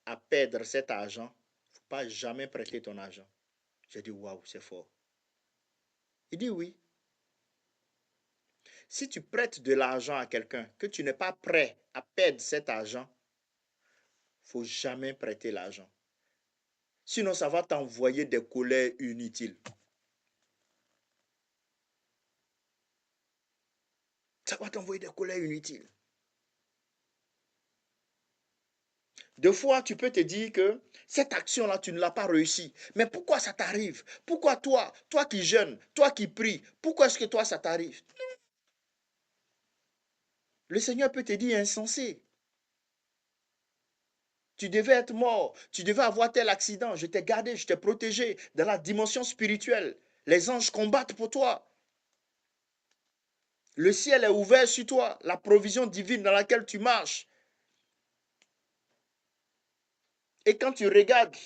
à perdre cet argent, il ne faut pas jamais prêter ton argent. J'ai dit, waouh, c'est fort. Il dit oui. Si tu prêtes de l'argent à quelqu'un que tu n'es pas prêt à perdre cet argent, il ne faut jamais prêter l'argent. Sinon, ça va t'envoyer des colères inutiles. Ça va t'envoyer des colères inutiles. Deux fois, tu peux te dire que cette action-là, tu ne l'as pas réussi. Mais pourquoi ça t'arrive? Pourquoi toi qui jeûnes, toi qui pries, pourquoi est-ce que toi ça t'arrive? Le Seigneur peut te dire insensé. Tu devais être mort, tu devais avoir tel accident, je t'ai gardé, je t'ai protégé dans la dimension spirituelle. Les anges combattent pour toi. Le ciel est ouvert sur toi, la provision divine dans laquelle tu marches. Et quand tu regardes,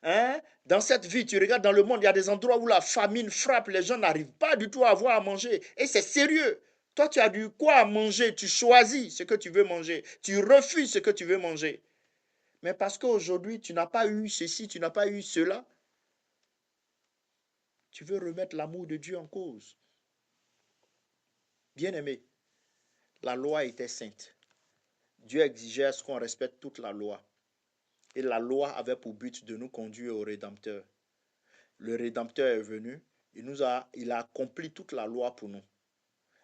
hein, dans cette vie, tu regardes dans le monde, il y a des endroits où la famine frappe, les gens n'arrivent pas du tout à avoir à manger. Et c'est sérieux. Toi, tu as du quoi à manger, tu choisis ce que tu veux manger, tu refuses ce que tu veux manger. Mais parce qu'aujourd'hui, tu n'as pas eu ceci, tu n'as pas eu cela, tu veux remettre l'amour de Dieu en cause. Bien-aimé, la loi était sainte. Dieu exigeait à ce qu'on respecte toute la loi. Et la loi avait pour but de nous conduire au Rédempteur. Le Rédempteur est venu, il a accompli toute la loi pour nous.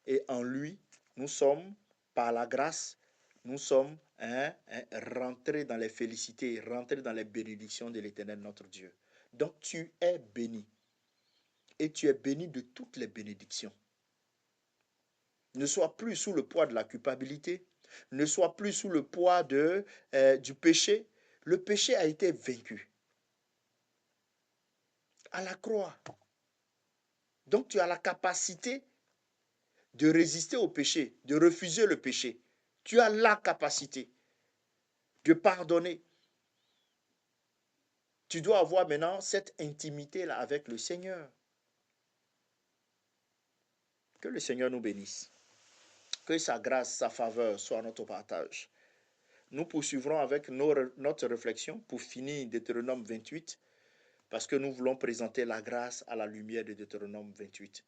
Et en lui, nous sommes, par la grâce, nous sommes rentrés dans les félicités, rentrés dans les bénédictions de l'Éternel notre Dieu. Donc tu es béni. Et tu es béni de toutes les bénédictions. Ne sois plus sous le poids de la culpabilité. Ne sois plus sous le poids du péché. Le péché a été vaincu. à la croix. Donc tu as la capacité de résister au péché, de refuser le péché. Tu as la capacité de pardonner. Tu dois avoir maintenant cette intimité-là avec le Seigneur. Que le Seigneur nous bénisse. Que sa grâce, sa faveur soit notre partage. Nous poursuivrons avec notre réflexion pour finir Deutéronome 28, parce que nous voulons présenter la grâce à la lumière de Deutéronome 28.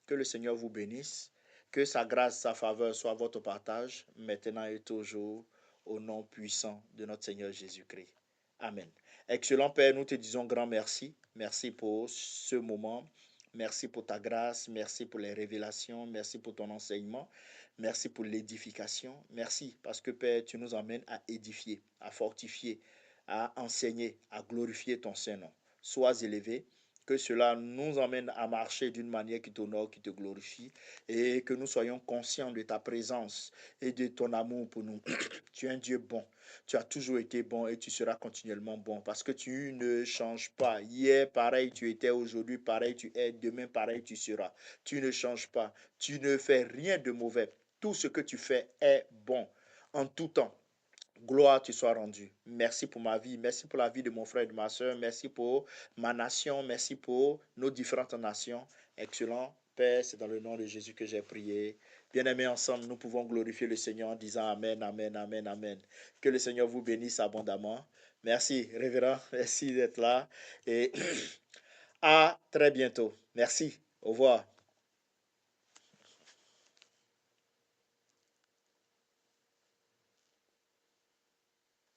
Que le Seigneur vous bénisse, que sa grâce, sa faveur soit votre partage, maintenant et toujours, au nom puissant de notre Seigneur Jésus-Christ. Amen. Excellent Père, nous te disons grand merci. Merci pour ce moment. Merci pour ta grâce. Merci pour les révélations. Merci pour ton enseignement. Merci pour l'édification. Merci parce que Père, tu nous emmènes à édifier, à fortifier, à enseigner, à glorifier ton Saint-Nom. Sois élevé. Que cela nous emmène à marcher d'une manière qui t'honore, qui te glorifie, et que nous soyons conscients de ta présence et de ton amour pour nous. Tu es un Dieu bon. Tu as toujours été bon et tu seras continuellement bon parce que tu ne changes pas. Hier, pareil, tu étais. Aujourd'hui, pareil, tu es. Demain, pareil, tu seras. Tu ne changes pas. Tu ne fais rien de mauvais. Tout ce que tu fais est bon en tout temps. Gloire te soit rendue. Merci pour ma vie. Merci pour la vie de mon frère et de ma soeur. Merci pour ma nation. Merci pour nos différentes nations. Excellent. Père, c'est dans le nom de Jésus que j'ai prié. Bien-aimés, ensemble, nous pouvons glorifier le Seigneur en disant Amen, Amen, Amen, Amen. Que le Seigneur vous bénisse abondamment. Merci, révérend. Merci d'être là. Et à très bientôt. Merci. Au revoir.